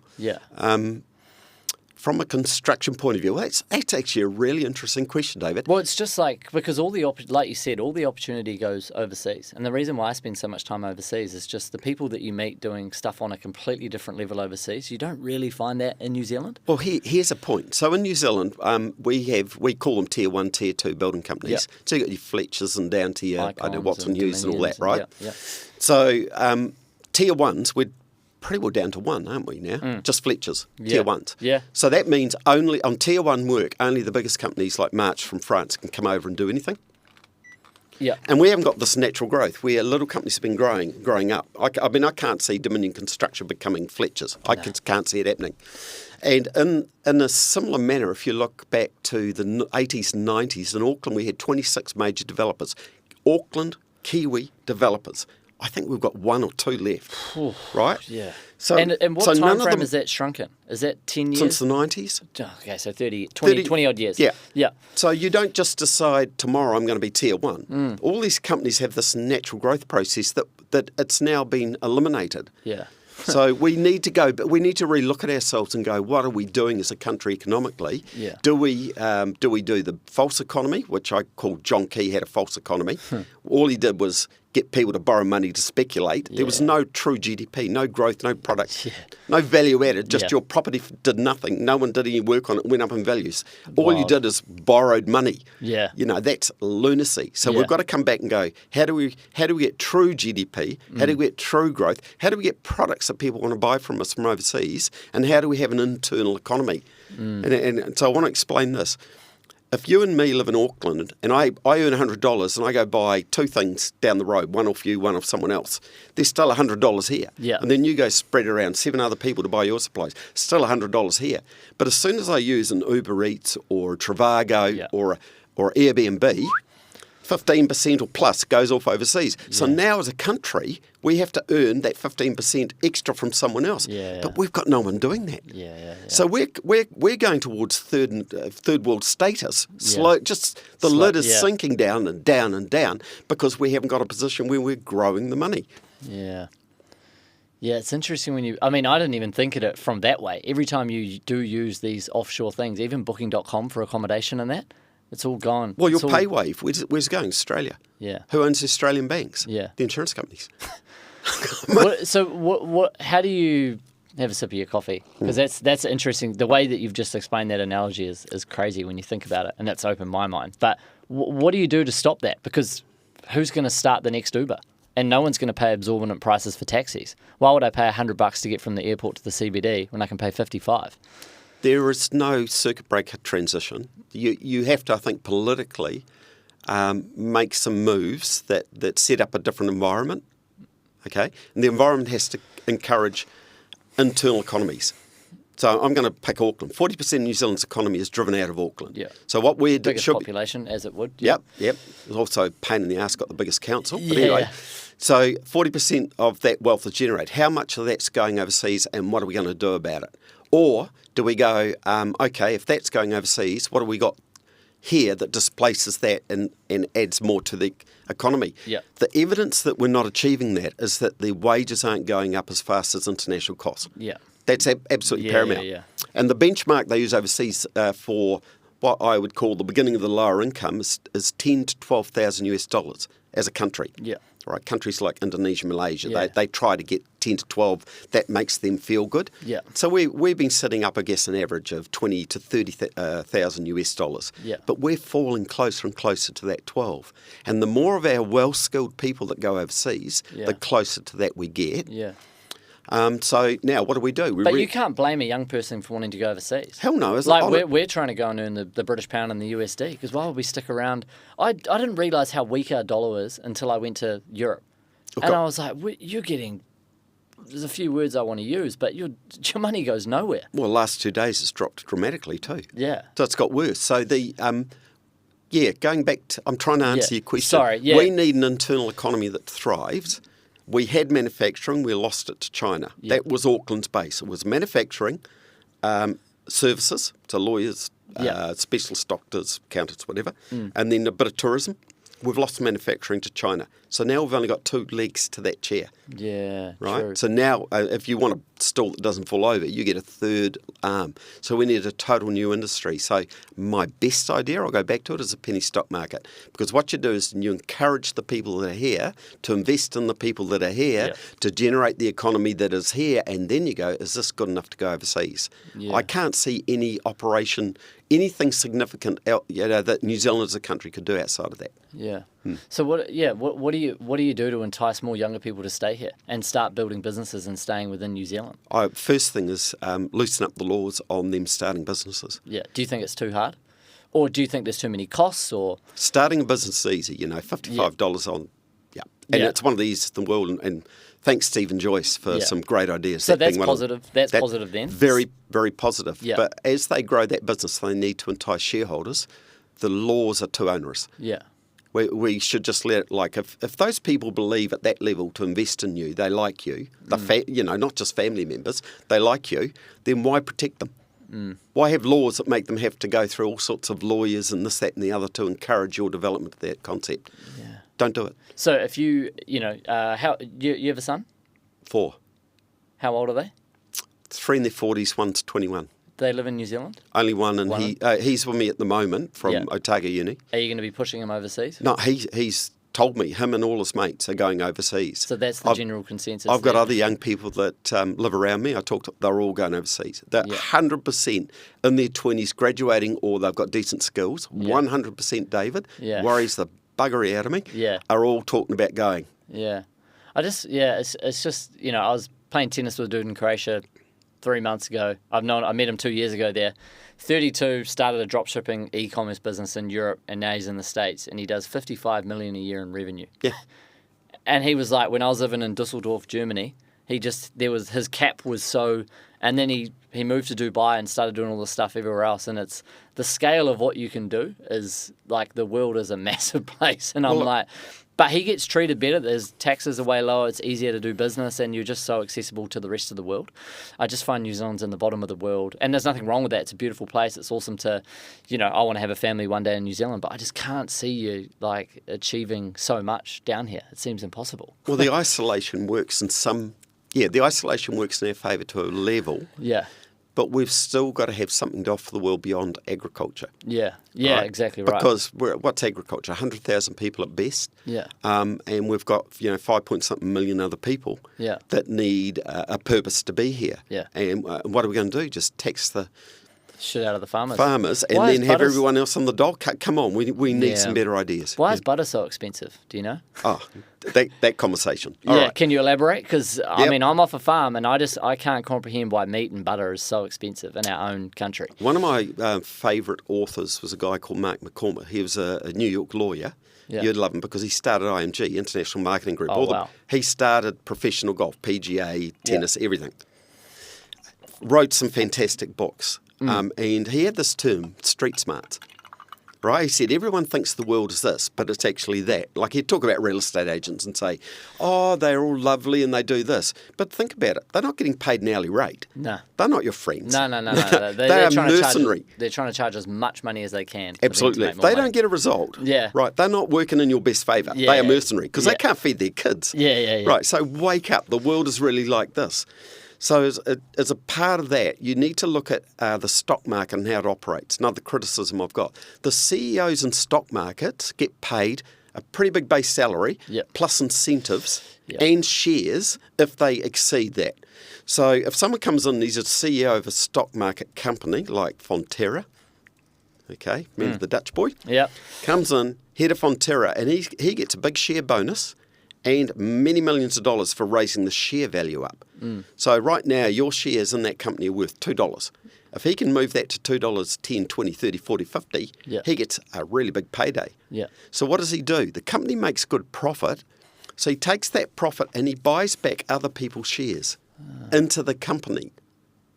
From a construction point of view, that's actually a really interesting question, David. Well, it's just like, because like you said, all the opportunity goes overseas. And the reason why I spend so much time overseas is just the people that you meet doing stuff on a completely different level overseas. You don't really find that in New Zealand. Well, here's a point. So in New Zealand, we call them Tier 1, Tier 2 building companies. So you've got your Fletchers and down to your Watson Hughes and all that, right? So Tier 1s, we're pretty well down to 1, aren't we now? Just Fletchers, Tier 1s. So that means only on Tier 1 work, only the biggest companies like March from France can come over and do anything. And we haven't got this natural growth where little companies have been growing up. I mean, I can't see Dominion Construction becoming Fletchers. I can't see it happening. And in a similar manner, if you look back to the 80s and 90s, in Auckland we had 26 major developers. Auckland, Kiwi developers. I think we've got 1 or 2 left, right? So, and what time frame is that shrunken? Is that 10 years? Since the 90s. Okay, so 20 odd years. So you don't just decide tomorrow I'm going to be Tier 1. All these companies have this natural growth process that it's now been eliminated. So we need to relook at ourselves and go, what are we doing as a country economically? Do we do the false economy, which I call John Key had a false economy? All he did was get people to borrow money to speculate. There was no true GDP, no growth, no product, no value added. Just your property did nothing. No one did any work on it. Went up in values. All you did is borrowed money. That's lunacy. So we've got to come back and go, how do we get true GDP? How do we get true growth? How do we get products that people want to buy from us from overseas? And how do we have an internal economy? And so I want to explain this. If you and me live in Auckland and I earn $100 and I go buy 2 things down the road, one off you, one off someone else, there's still $100 here. And then you go spread around 7 other people to buy your supplies, still $100 here. But as soon as I use an Uber Eats or a Trivago or Airbnb, 15% or plus goes off overseas. So now as a country, we have to earn that 15% extra from someone else. But we've got no one doing that. So we're going towards third world status. Slow, just the lid is sinking down and down and down because we haven't got a position where we're growing the money. Yeah, it's interesting when I didn't even think of it from that way. Every time you do use these offshore things, even Booking.com for accommodation and that, it's all gone. Well, your pay wave, where's it going? Australia. Who owns the Australian banks? The insurance companies. How do you have a sip of your coffee? Because that's interesting. The way that you've just explained that analogy is crazy when you think about it, and that's opened my mind. But what do you do to stop that? Because who's going to start the next Uber? And no one's going to pay exorbitant prices for taxis. Why would I pay $100 to get from the airport to the CBD when I can pay $55? There is no circuit breaker transition. You have to, I think, politically make some moves that set up a different environment, okay? And the environment has to encourage internal economies. So I'm going to pick Auckland. 40% of New Zealand's economy is driven out of Auckland. So what we're doing... Biggest population, as it would. Yep. It's also a pain in the ass, got the biggest council. But anyway, so 40% of that wealth is generated. How much of that's going overseas and what are we going to do about it? Or do we go, okay, if that's going overseas, what have we got here that displaces that and adds more to the economy? The evidence that we're not achieving that is that the wages aren't going up as fast as international costs. That's absolutely paramount. And the benchmark they use overseas for what I would call the beginning of the lower income is $10,000 to $12,000 as a country. Right, countries like Indonesia, Malaysia, they try to get 10 to 12. That makes them feel good. So we've been sitting up, I guess, an average of 20 to 30,000 US dollars. But we're falling closer and closer to that 12. And the more of our well-skilled people that go overseas, the closer to that we get. So now what do? But you can't blame a young person for wanting to go overseas. Hell no. We're trying to go and earn the British pound and the USD, because why would we stick around? I didn't realise how weak our dollar is until I went to Europe. Okay. And I was like, you're getting... There's a few words I want to use, but your money goes nowhere. Well, last 2 days it's dropped dramatically too. Yeah. So it's got worse. So going back to... I'm trying to answer your question. Sorry, yeah. We need an internal economy that thrives. We had manufacturing, we lost it to China. Yeah. That was Auckland's base. It was manufacturing, services, so lawyers, specialist doctors, accountants, whatever, and then a bit of tourism. We've lost manufacturing to China. So now we've only got 2 legs to that chair. Yeah, right. True. So now, if you want a stool that doesn't fall over, you get a 3rd arm. So we need a total new industry. So my best idea, I'll go back to it, is a penny stock market. Because what you do is you encourage the people that are here to invest in the people that are here to generate the economy that is here. And then you go, is this good enough to go overseas? Yeah. I can't see any operation, anything significant that New Zealand as a country could do outside of that. Yeah. So what do you do to entice more younger people to stay here and start building businesses and staying within New Zealand? First thing is loosen up the laws on them starting businesses. Yeah. Do you think it's too hard? Or do you think there's too many costs? Or starting a business is easy, $55 on. Yeah. And it's one of the easiest in the world. And thanks, Stephen Joyce, for some great ideas. So that's positive. That's positive then? Very, very positive. Yeah. But as they grow that business, they need to entice shareholders. The laws are too onerous. Yeah. We should just let it, if those people believe at that level to invest in you, they like you, not just family members, they like you, then why protect them? Why have laws that make them have to go through all sorts of lawyers and this, that and the other to encourage your development of that concept? Yeah. Don't do it. So if you have a son? 4. How old are they? 3 in their 40s, 1's 21. They live in New Zealand? Only one, and he's with me at the moment from Otago Uni. Are you going to be pushing him overseas? No, he's told me him and all his mates are going overseas. So that's the general consensus. I've got other young people that live around me. They're all going overseas. They're 100% in their 20s graduating, or they've got decent skills. 100% David worries the buggery out of me. Yeah, are all talking about going. Yeah, it's just I was playing tennis with a dude in Croatia 3 months ago. I met him 2 years ago there. 32, started a dropshipping e-commerce business in Europe, and now he's in the States, and he does $55 million a year in revenue. Yeah. And he was like, when I was living in Dusseldorf, Germany, his cap was so, and then he moved to Dubai and started doing all this stuff everywhere else, and it's the scale of what you can do is like the world is a massive place, and I'm like, but he gets treated better. His taxes are way lower. It's easier to do business, and you're just so accessible to the rest of the world. I just find New Zealand's in the bottom of the world, and there's nothing wrong with that. It's a beautiful place. It's awesome to, I want to have a family one day in New Zealand, but I just can't see you like achieving so much down here. It seems impossible. Well, the isolation works in our favour to a level. Yeah. But we've still got to have something to offer the world beyond agriculture. Yeah, right? Exactly right. Because what's agriculture? 100,000 people at best. Yeah. And we've got 5-point-something million other people that need a purpose to be here. Yeah. And what are we going to do? Just tax the shit out of the farmers. And then have everyone else on the dole. Come on, we need some better ideas. Why is butter so expensive? Do you know? Oh, that conversation. All right. Can you elaborate? Because I mean, I'm off a farm, and I can't comprehend why meat and butter is so expensive in our own country. One of my favourite authors was a guy called Mark McCormick. He was a New York lawyer. Yeah. You'd love him because he started IMG, International Marketing Group. Oh, wow. He started professional golf, PGA, tennis, everything. Wrote some fantastic books. And he had this term, street smarts. Right? He said, everyone thinks the world is this, but it's actually that. Like he'd talk about real estate agents and say, oh, they're all lovely and they do this. But think about it. They're not getting paid an hourly rate. No. They're not your friends. No. They are mercenary. They're trying to charge as much money as they can. Absolutely. If they don't get a result, right, they're not working in your best favour. Yeah, they are mercenary because they can't feed their kids. Yeah. Right, so wake up. The world is really like this. So as a part of that, you need to look at the stock market and how it operates. Another criticism I've got. The CEOs in stock markets get paid a pretty big base salary, plus incentives and shares if they exceed that. So if someone comes in and he's a CEO of a stock market company like Fonterra, okay, remember the Dutch boy? Yeah. Comes in, head of Fonterra, and he gets a big share bonus and many millions of dollars for raising the share value up. So right now, your shares in that company are worth $2. If he can move that to $2, 10, 20, 30, 40, 50, he gets a really big payday. Yeah. So what does he do? The company makes good profit, so he takes that profit and he buys back other people's shares into the company.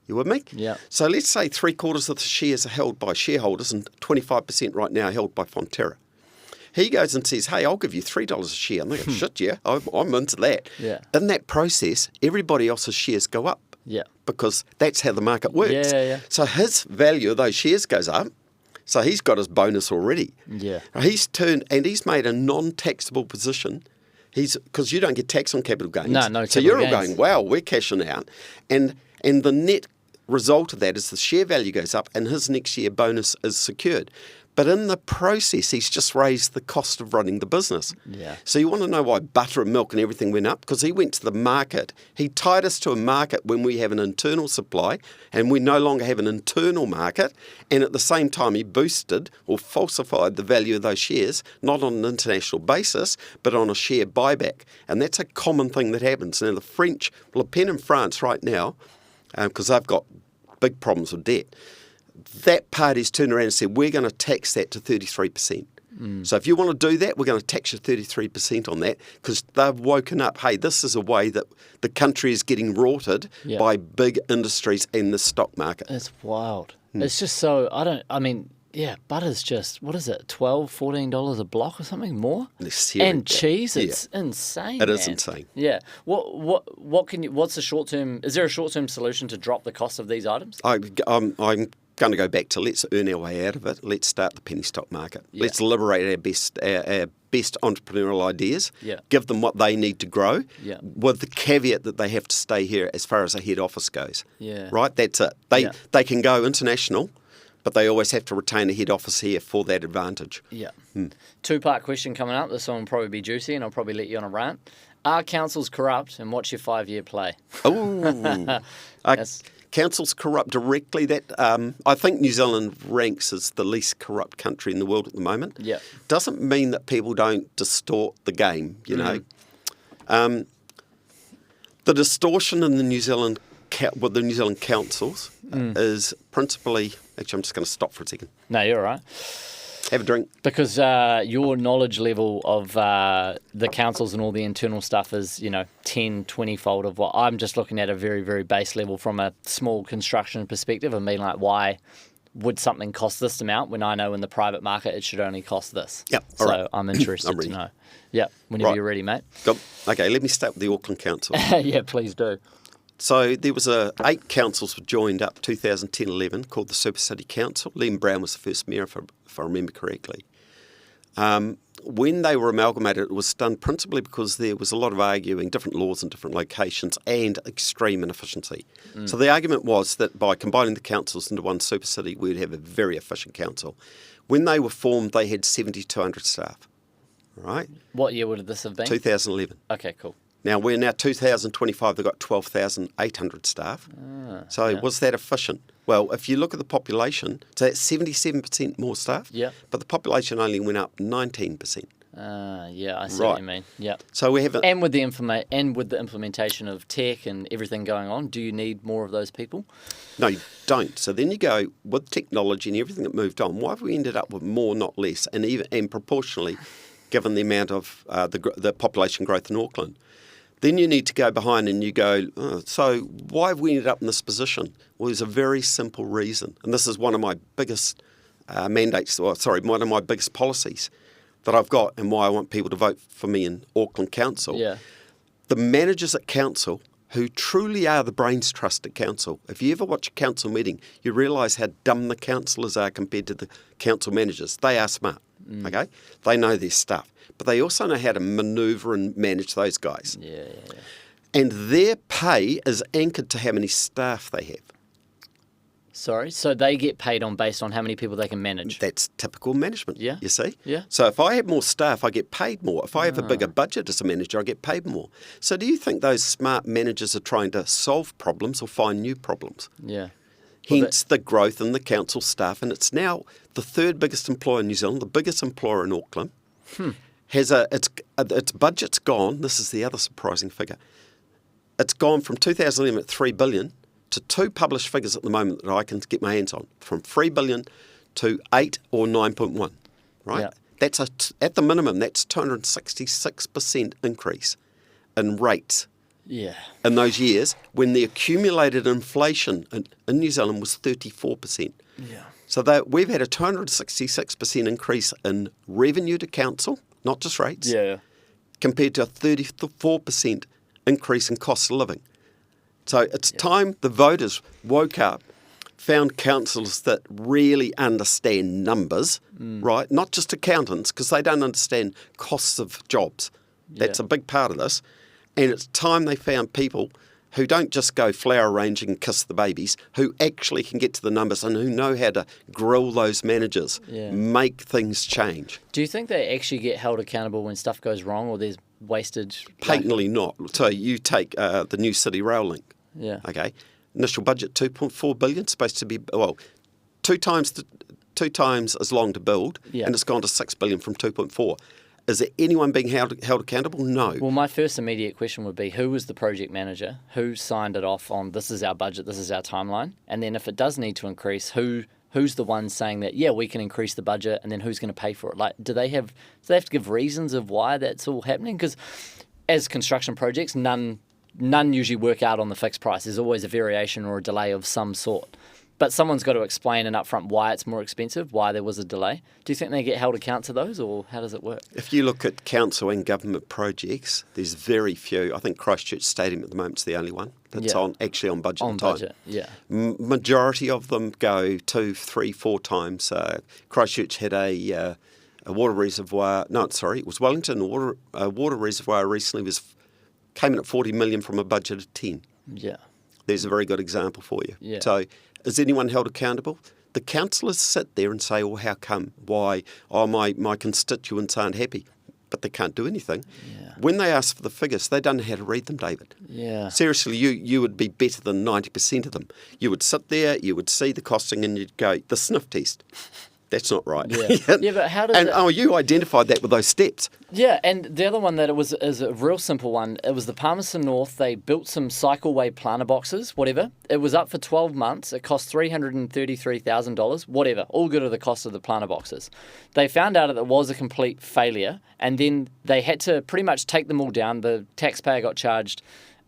You with me? Yeah. So let's say 3/4 of the shares are held by shareholders and 25% right now are held by Fonterra. He goes and says, hey, I'll give you $3 a share. And they go, shit, yeah, I'm into that. Yeah. In that process, everybody else's shares go up. Yeah. Because that's how the market works. Yeah. So his value of those shares goes up. So he's got his bonus already. Yeah. He's made a non-taxable position. Because you don't get tax on capital gains. No so you're all going, wow, we're cashing out. And the net result of that is the share value goes up and his next year bonus is secured. But in the process, he's just raised the cost of running the business. Yeah. So you want to know why butter and milk and everything went up? Because he went to the market. He tied us to a market when we have an internal supply and we no longer have an internal market. And at the same time, he boosted or falsified the value of those shares, not on an international basis, but on a share buyback. And that's a common thing that happens. Now, Le Pen in France right now, because they've got big problems with debt, that party's turned around and said, we're going to tax that to 33%. So if you want to do that, we're going to tax you 33% on that because they've woken up, hey, this is a way that the country is getting rorted by big industries in the stock market. It's wild. It's just butter's just, what is it, $12, $14 a block or something more? And cheese, it's insane. It is insane. Yeah. What's the short term, is there a short term solution to drop the cost of these items? I'm going to go back to let's earn our way out of it. Let's start the penny stock market. Yeah. Let's liberate our best entrepreneurial ideas. Yeah. Give them what they need to grow. Yeah. With the caveat that they have to stay here as far as a head office goes. Yeah. Right. That's it. They can go international, but they always have to retain a head office here for that advantage. Yeah. 2-part question coming up. This one will probably be juicy, and I'll probably let you on a rant. Are councils corrupt, and what's your 5-year play? Oh. Councils corrupt directly. That I think New Zealand ranks as the least corrupt country in the world at the moment. Yeah. Doesn't mean that people don't distort the game, you know. The distortion in the New Zealand with the New Zealand councils is principally... Actually, I'm just going to stop for a second. No, you're all right. Have a drink. Because your knowledge level of the councils and all the internal stuff is, 10, 20-fold of what I'm just looking at a very, very base level from a small construction perspective and being like, why would something cost this amount when I know in the private market it should only cost this? Yep. So right. I'm interested to know. Yeah, whenever you're ready, mate. Okay, let me start with the Auckland Council. Yeah, please do. So there was 8 councils joined up 2010-11 called the Super City Council. Liam Brown was the first mayor, if I remember correctly. When they were amalgamated, it was done principally because there was a lot of arguing, different laws in different locations, and extreme inefficiency. So the argument was that by combining the councils into one super city, we'd have a very efficient council. When they were formed, they had 7,200 staff. Right? What year would this have been? 2011. Okay, cool. Now, we're now 2025, they've got 12,800 staff. Was that efficient? Well, if you look at the population, so that's 77% more staff, but the population only went up 19%. I see what you mean. Yeah. So we have and with the implementation of tech and everything going on, do you need more of those people? No, you don't. So then you go with technology and everything that moved on. Why have we ended up with more, not less, and proportionally, given the amount of the population growth in Auckland? Then you need to go behind and you go, so why have we ended up in this position? Well, there's a very simple reason. And this is one of my biggest one of my biggest policies that I've got and why I want people to vote for me in Auckland Council. Yeah. The managers at council who truly are the brains trust at council. If you ever watch a council meeting, you realise how dumb the councillors are compared to the council managers. They are smart, okay? They know their stuff. But they also know how to manoeuvre and manage those guys. Yeah. And their pay is anchored to how many staff they have. Sorry? So they get paid based on how many people they can manage? That's typical management, you see? Yeah. So if I have more staff, I get paid more. If I have a bigger budget as a manager, I get paid more. So do you think those smart managers are trying to solve problems or find new problems? Yeah. Hence the growth in the council staff. And it's now the 3rd biggest employer in New Zealand, the biggest employer in Auckland. Its budget's gone. This is the other surprising figure. it's gone from 2011 at 3 billion to two published figures at the moment that I can get my hands on, from 3 billion to 8 or 9.1, right? Yeah. That's at the minimum, that's 266% increase in rates in those years when the accumulated inflation in New Zealand was 34%. Yeah. So we've had a 266% increase in revenue to council, not just rates, compared to a 34% increase in cost of living. So it's time the voters woke up, found councillors that really understand numbers, right? Not just accountants, because they don't understand costs of jobs. That's a big part of this. And it's time they found people who don't just go flower arranging and kiss the babies, who actually can get to the numbers and who know how to grill those managers, make things change. Do you think they actually get held accountable when stuff goes wrong or there's wasted? Patently not. So you take the new City Rail link. Yeah. Okay. Initial budget 2.4 billion, supposed to be two times as long to build, and it's gone to 6 billion from 2.4. Is there anyone being held accountable? No. Well, my first immediate question would be, who was the project manager? Who signed it off on, this is our budget, this is our timeline? And then if it does need to increase, who's the one saying that, we can increase the budget, and then who's going to pay for it? Like, do they have to give reasons of why that's all happening? Because as construction projects, none usually work out on the fixed price. There's always a variation or a delay of some sort. But someone's got to explain and upfront why it's more expensive, why there was a delay. Do you think they get held account to those, or how does it work? If you look at council and government projects, there's very few. I think Christchurch Stadium at the moment is the only one that's actually on budget and time. Budget, yeah. Majority of them go 2, 3, 4 times. Christchurch had a water reservoir. No, sorry, it was Wellington. A water reservoir recently came in at 40 million from a budget of 10. Yeah. There's a very good example for you. Yeah. So is anyone held accountable? The councillors sit there and say, how come? Why? My constituents aren't happy. But they can't do anything. Yeah. When they ask for the figures, they don't know how to read them, David. Yeah. Seriously, you would be better than 90% of them. You would sit there, you would see the costing, and you'd go, the sniff test. That's not right. Yeah, but how does you identified that with those steps. Yeah, and the other one that is a real simple one. It was the Palmerston North. They built some cycleway planter boxes, whatever. It was up for 12 months. It cost $333,000, whatever. All good at the cost of the planter boxes. They found out that it was a complete failure, and then they had to pretty much take them all down. The taxpayer got charged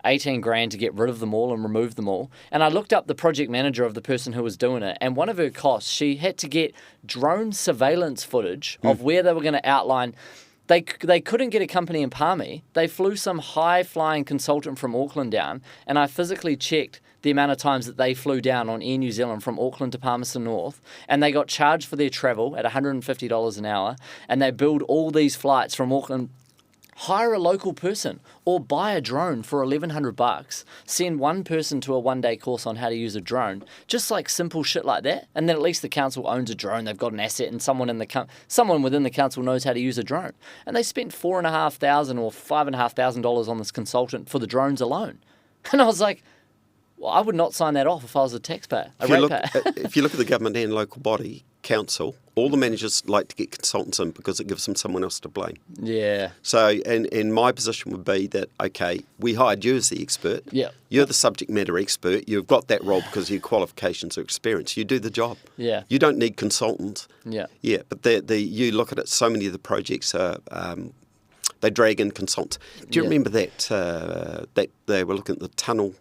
18 grand to get rid of them all and remove them all. And I looked up the project manager of the person who was doing it, and one of her costs, she had to get drone surveillance footage of where they were going to outline. They couldn't get a company in Palmy. They flew some high-flying consultant from Auckland down, and I physically checked the amount of times that they flew down on Air New Zealand from Auckland to Palmerston North, and they got charged for their travel at $150 an hour, and they billed all these flights from Auckland. Hire a local person or buy a drone for $1,100. Send one person to a one-day course on how to use a drone. Just like simple shit like that. And then at least the council owns a drone. They've got an asset, and someone within the council knows how to use a drone. And they spent $4,500 or $5,500 on this consultant for the drones alone. And I was like, well, I would not sign that off if I was a taxpayer, If you look at the government and local body, council, all the managers like to get consultants in because it gives them someone else to blame. Yeah. So, and my position would be that, okay, we hired you as the expert. Yeah. You're the subject matter expert. You've got that role because of your qualifications or experience. You do the job. Yeah. You don't need consultants. Yeah. Yeah, but you look at it, so many of the projects are... they drag in consultants. Do you remember that they were looking at the tunnel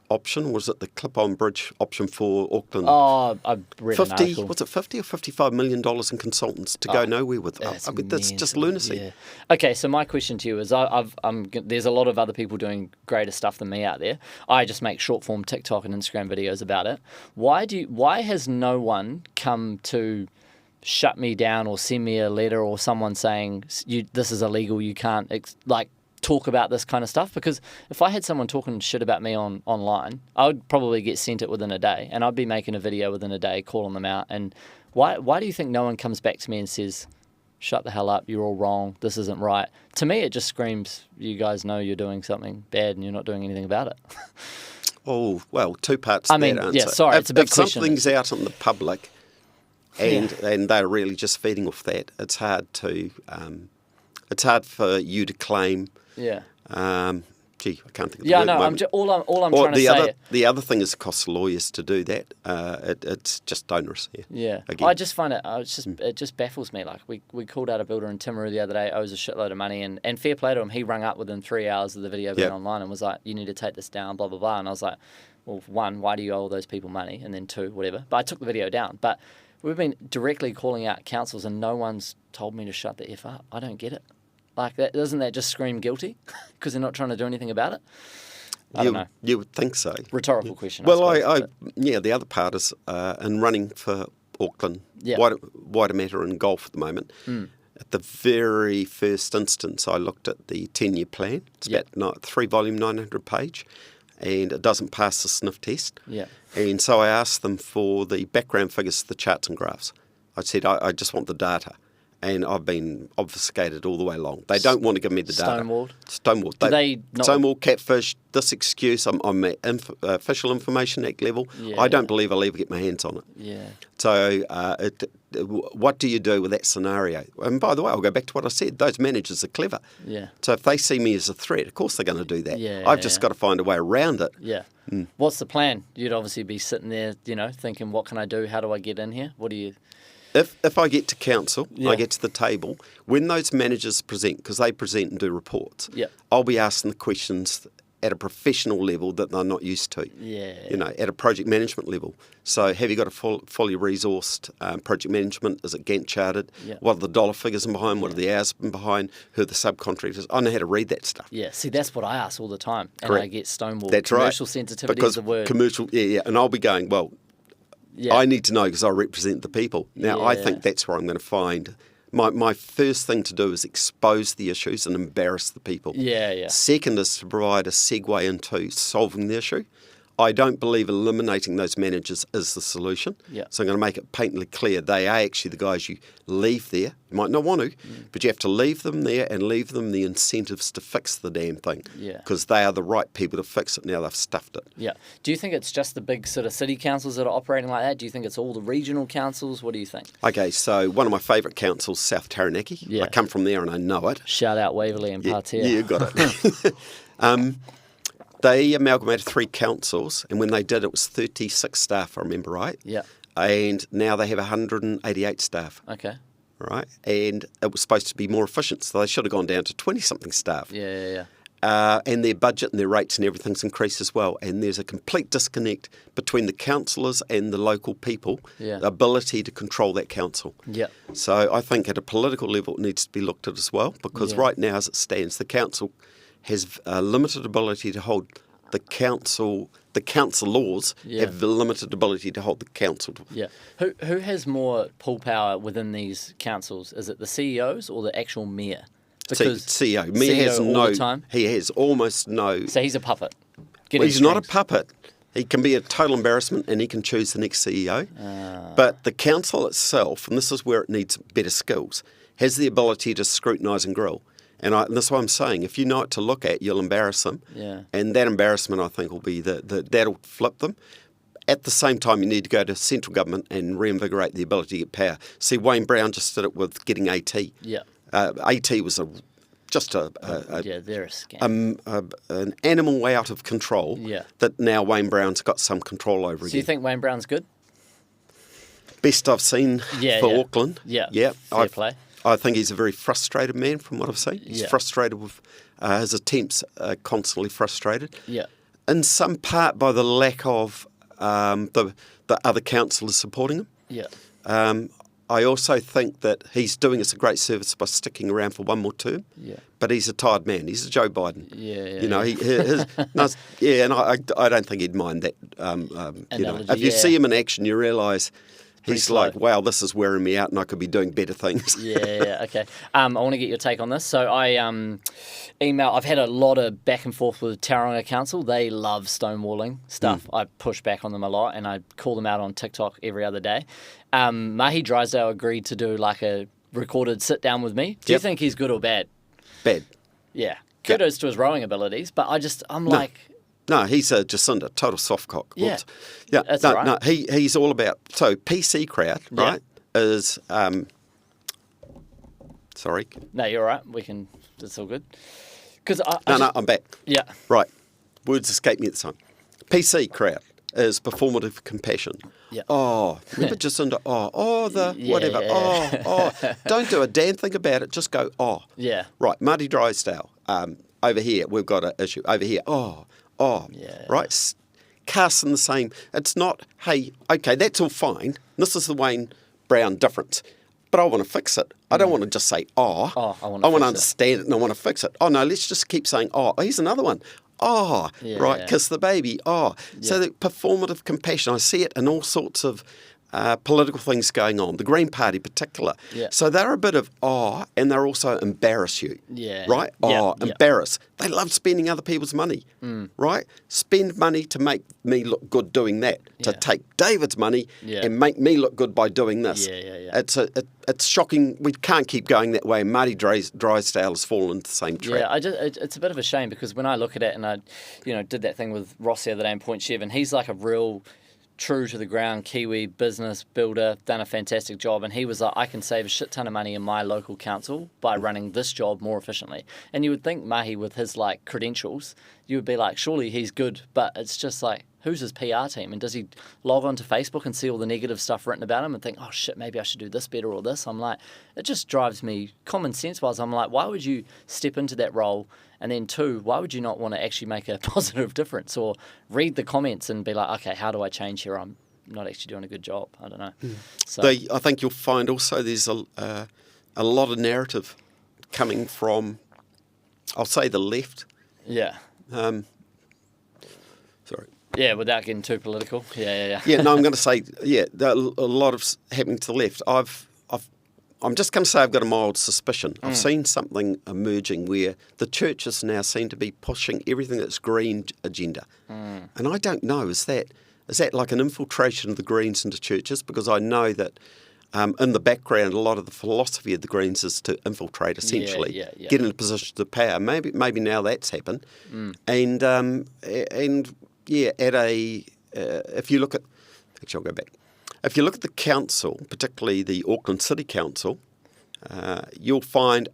option? Was it the clip-on bridge option for Auckland? Oh, I read an article. Was it $50 or $55 million in consultants to go nowhere with? That's just lunacy. Yeah. Okay, so my question to you is, there's a lot of other people doing greater stuff than me out there. I just make short-form TikTok and Instagram videos about it. Why has no one come to shut me down or send me a letter or someone saying this is illegal, you can't talk about this kind of stuff? Because if I had someone talking shit about me online, I would probably get sent it within a day, and I'd be making a video within a day calling them out. And why do you think no one comes back to me and says, shut the hell up, you're all wrong, this isn't right? To me, it just screams, you guys know you're doing something bad and you're not doing anything about it. Oh, well, two parts to that answer. Yeah, sorry, it's a big question. If something's out in the public and they're really just feeding off that, it's hard for you to claim. Yeah. Gee, I can't think of the Yeah, word. no, all I'm trying to say. The other thing is it costs lawyers to do that. It's just onerous. Yeah. Again. I just find it just baffles me. Like we called out a builder in Timaru the other day, owes a shitload of money, and fair play to him. He rung up within 3 hours of the video being online and was like, "You need to take this down," blah blah blah. And I was like, "Well, one, why do you owe all those people money?" And then two, whatever. But I took the video down. But we've been directly calling out councils, and no one's told me to shut the F up. I don't get it. Like, doesn't that just scream guilty? Because they're not trying to do anything about it? I don't know. You would think so. Rhetorical question. Well, the other part is in running for Auckland, wider matter in golf at the moment. At the very first instance, I looked at the 10-year plan. It's about 3-volume, 900-page, and it doesn't pass the sniff test. Yeah. And so I asked them for the background figures, the charts and graphs. I said, I just want the data. And I've been obfuscated all the way along. They don't want to give me the data. Stonewalled. Stonewalled, catfish, this excuse, I'm at Official Information Act level. Yeah. I don't believe I'll ever get my hands on it. Yeah. So what do you do with that scenario? And by the way, I'll go back to what I said. Those managers are clever. Yeah. So if they see me as a threat, of course they're going to do that. Yeah, I've just got to find a way around it. Yeah. What's the plan? You'd obviously be sitting there, thinking, what can I do? How do I get in here? What do you... If I get to council, I get to the table, when those managers present, because they present and do reports, I'll be asking the questions at a professional level that they're not used to. Yeah. At a project management level. So have you got a fully resourced project management? Is it Gantt charted? Yeah. What are the dollar figures behind? What are the hours behind? Who are the subcontractors? I know how to read that stuff. Yeah, see, that's what I ask all the time. And Correct. I get stonewalled. That's Commercial right. sensitivity because is the word. Commercial, and I'll be going, well, I need to know because I represent the people. Now, I think that's where I'm going to find. My first thing to do is expose the issues and embarrass the people. Yeah. Second is to provide a segue into solving the issue. I don't believe eliminating those managers is the solution. Yeah. So I'm going to make it patently clear they are actually the guys you leave there. You might not want to, but you have to leave them there and leave them the incentives to fix the damn thing. Yeah. Because they are the right people to fix it. Now they've stuffed it. Yeah. Do you think it's just the big sort of city councils that are operating like that? Do you think it's all the regional councils? What do you think? Okay, so one of my favourite councils, South Taranaki. Yeah. I come from there and I know it. Shout out Waverley and Partea. Yeah, you got it. They amalgamated 3 councils, and when they did, it was 36 staff, I remember right. Yeah. And now they have 188 staff. Okay. Right? And it was supposed to be more efficient, so they should have gone down to 20-something staff. Yeah. And their budget and their rates and everything's increased as well. And there's a complete disconnect between the councillors and the local people, the ability to control that council. Yeah. So I think at a political level it needs to be looked at as well, because right now as it stands, the council has a limited ability to hold the council laws have the limited ability to hold the council. Yeah. Who has more pull power within these councils? Is it the CEOs or the actual mayor? Because CEO. Mayor has all the time? He has almost no... So he's a puppet. He's not a puppet. He can be a total embarrassment and he can choose the next CEO. But the council itself, and this is where it needs better skills, has the ability to scrutinise and grill. And that's what I'm saying. If you know what to look at, you'll embarrass them. Yeah. And that embarrassment, I think, will be that'll flip them. At the same time, you need to go to central government and reinvigorate the ability to get power. See, Wayne Brown just did it with getting AT. Yeah. AT was they're a scam. An animal way out of control. Yeah. That now Wayne Brown's got some control over again. So you think Wayne Brown's good? Best I've seen for Auckland. Yeah. Fair play. I think he's a very frustrated man from what I've seen. He's frustrated with his attempts are constantly frustrated. Yeah. In some part by the lack of the other councillors supporting him. Yeah. I also think that he's doing us a great service by sticking around for one more term. Yeah. But he's a tired man. He's a Joe Biden. Yeah. And I don't think he'd mind that. If you see him in action, you realise he's like, wow, this is wearing me out and I could be doing better things. Okay. I want to get your take on this. So I've had a lot of back and forth with Tauranga Council. They love stonewalling stuff. I push back on them a lot and I call them out on TikTok every other day. Mahi Drysdale agreed to do like a recorded sit down with me. Do you think he's good or bad? Bad. Yeah. Kudos to his rowing abilities, but I'm like... No, he's a Jacinda, total softcock. Yeah. That's right. No, he's all about... So, PC crowd, right, is... sorry. No, you're all right. It's all good. Because No, I'm back. Yeah. Right. Words escape me at the time. PC crowd is performative compassion. Yeah. Oh, remember just into whatever. Yeah. Oh. Don't do a damn thing about it. Just go, oh. Yeah. Right, Marty Drysdale. Over here, we've got an issue. Over here, oh. Yeah. Right? Cast in the same. It's not, hey, okay, that's all fine. This is the Wayne Brown difference. But I want to fix it. I don't want to just say, I want to understand it and I want to fix it. Oh, no, let's just keep saying, oh, here's another one. Oh, Yeah. right, kiss the baby. Oh. So the performative compassion, I see it in all sorts of political things going on, the Green Party in particular. Yeah. So they're a bit of and they're also embarrass you. Yeah. Right? Embarrass. They love spending other people's money. Right? Spend money to make me look good doing that. To take David's money and make me look good by doing this. Yeah. It's shocking. We can't keep going that way. Marty Drysdale has fallen into the same trap. Yeah, it's a bit of a shame because when I look at it and I, did that thing with Ross the other day in Point Chev, and he's like a real true to the ground Kiwi business builder, done a fantastic job, and he was like, I can save a shit ton of money in my local council by running this job more efficiently. And you would think Mahi, with his like credentials, you would be like, surely he's good, but it's just like, who's his PR team? And does he log onto Facebook and see all the negative stuff written about him and think, oh shit, maybe I should do this better or this? I'm like, it just drives me common sense wise. I'm like, why would you step into that role? And then two, why would you not want to actually make a positive difference or read the comments and be like, okay, how do I change here? I'm not actually doing a good job. I don't know. So I think you'll find also there's a lot of narrative coming from, I'll say, the left. Yeah. Sorry. Yeah, without getting too political. Yeah. Yeah, no, I'm going to say, a lot of happening to the left. I'm just going to say I've got a mild suspicion. I've seen something emerging where the churches now seem to be pushing everything that's green agenda. And I don't know, is that like an infiltration of the Greens into churches? Because I know that in the background, a lot of the philosophy of the Greens is to infiltrate, essentially, get in a position of power. Maybe now that's happened. If you look at, actually I'll go back. If you look at the council, particularly the Auckland City Council, you'll find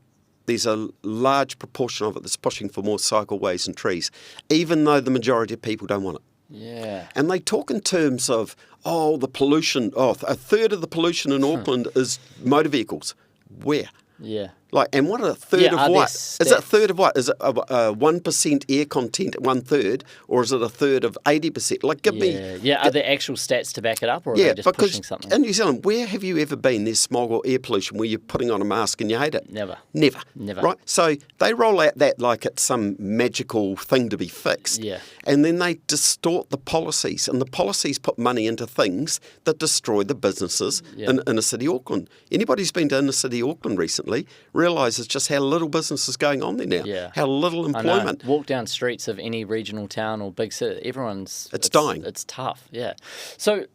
there's a large proportion of it that's pushing for more cycleways and trees, even though the majority of people don't want it. Yeah. And they talk in terms of, the pollution, a third of the pollution in Auckland is motor vehicles. Where? Yeah. And what a third of what? Is it a third of what? Is it 1% air content, 1/3, or is it a third of 80%? Like, give me. Yeah. Are there actual stats to back it up, or are they just pushing something? In New Zealand, where have you ever been? There's smog or air pollution where you're putting on a mask and you hate it. Never. Right. So they roll out that like it's some magical thing to be fixed. Yeah. And then they distort the policies, and the policies put money into things that destroy the businesses in inner city Auckland. Anybody who's been to inner city Auckland recently realises just how little business is going on there now. Yeah. How little employment. Walk down streets of any regional town or big city, it's dying. It's tough, yeah. So,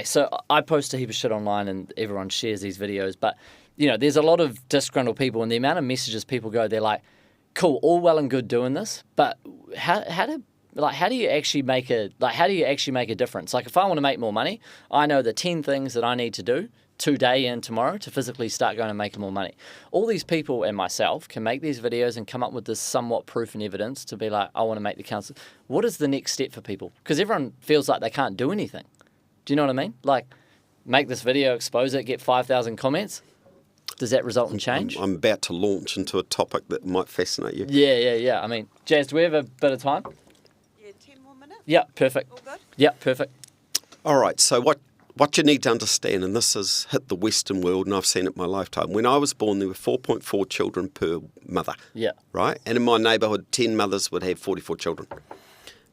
so I post a heap of shit online and everyone shares these videos, but, there's a lot of disgruntled people, and the amount of messages people go, they're like, cool, all well and good doing this, but how do you actually make a difference? Like, if I want to make more money, I know the 10 things that I need to do today and tomorrow to physically start going and making more money. All these people and myself can make these videos and come up with this somewhat proof and evidence to be like, I want to make the council. What is the next step for people? Because everyone feels like they can't do anything. Do you know what I mean? Like, make this video, expose it, get 5,000 comments. Does that result in change? I'm about to launch into a topic that might fascinate you. Yeah. I mean, Jazz, do we have a bit of time? Yeah, 10 more minutes. Yeah, perfect. All good? Yeah, perfect. All right, so what you need to understand, and this has hit the Western world, and I've seen it in my lifetime. When I was born, there were 4.4 children per mother. Yeah. Right? And in my neighbourhood, 10 mothers would have 44 children.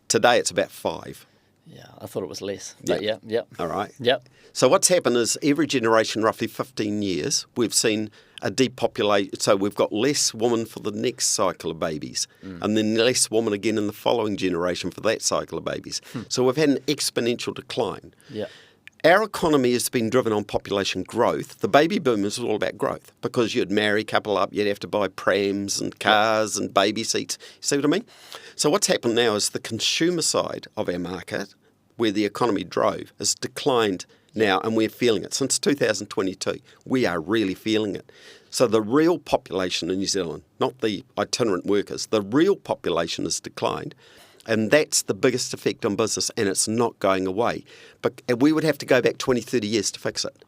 Today, it's about 5. Yeah, I thought it was less. But yeah. All right. Yep. So what's happened is every generation, roughly 15 years, we've seen a depopulation. So we've got less women for the next cycle of babies, and then less women again in the following generation for that cycle of babies. So we've had an exponential decline. Yeah. Our economy has been driven on population growth. The baby boomers was all about growth because you'd marry, couple up, you'd have to buy prams and cars and baby seats. You see what I mean? So what's happened now is the consumer side of our market, where the economy drove, has declined now, and we're feeling it. Since 2022, we are really feeling it. So the real population in New Zealand, not the itinerant workers, the real population has declined. And that's the biggest effect on business, and it's not going away. But we would have to go back 20, 30 years to fix it.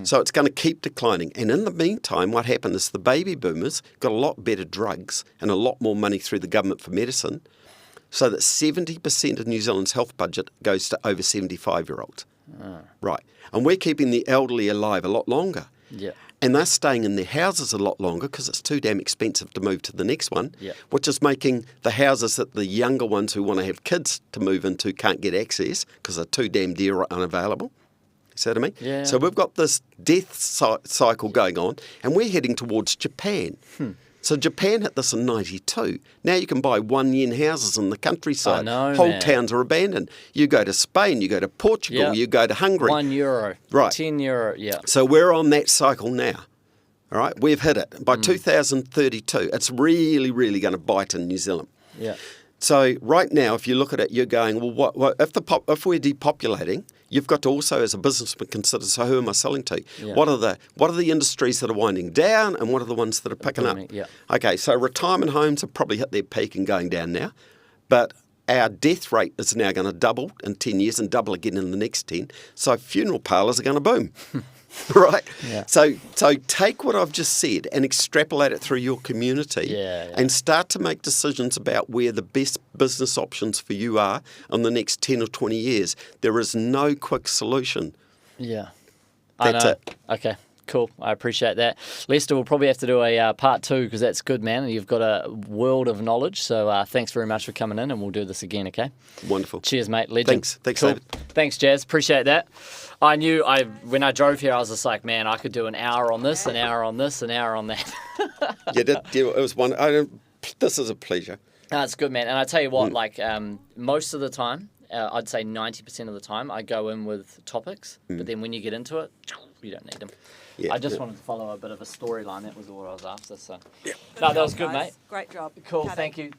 So it's going to keep declining. And in the meantime, what happened is the baby boomers got a lot better drugs and a lot more money through the government for medicine, so that 70% of New Zealand's health budget goes to over 75-year-olds. Right. And we're keeping the elderly alive a lot longer. Yeah. And they're staying in their houses a lot longer because it's too damn expensive to move to the next one, which is making the houses that the younger ones who want to have kids to move into can't get access because they're too damn dear or unavailable. You see what I mean? Yeah. So we've got this death cycle going on, and we're heading towards Japan. So Japan hit this in 92. Now you can buy 1 yen houses in the countryside. I know, Whole man. towns are abandoned. You go to Spain, you go to Portugal, you go to Hungary. €1. Right. €10, yeah. So we're on that cycle now. All right, we've hit it. By 2032, it's really, really going to bite in New Zealand. Yeah. So right now, if you look at it, you're going, well, what if we're depopulating, you've got to also, as a businessman, consider, so who am I selling to? Yeah. What are the industries that are winding down, and what are the ones that are picking up? Yeah. Okay, so retirement homes have probably hit their peak and going down now, but our death rate is now going to double in 10 years and double again in the next 10. So funeral parlours are going to boom. Right? Yeah. So take what I've just said and extrapolate it through your community and start to make decisions about where the best business options for you are in the next 10 or 20 years. There is no quick solution. Yeah. That's it. Okay. Cool. I appreciate that. Lester, we'll probably have to do a part 2 because that's good, man. And you've got a world of knowledge. So thanks very much for coming in, and we'll do this again, okay? Wonderful. Cheers, mate. Legend. Thanks, cool. David. Thanks, Jazz. Appreciate that. I knew when I drove here, I was just like, man, I could do an hour on this, an hour on this, an hour on that. It was one. This is a pleasure. That's good, man. And I tell you what, most of the time, I'd say 90% of the time, I go in with topics, but then when you get into it, you don't need them. Yeah, I just wanted to follow a bit of a storyline. That was all I was after. So, Yeah. no, that was good, mate. Great job. Cool. Cut it. Thank you.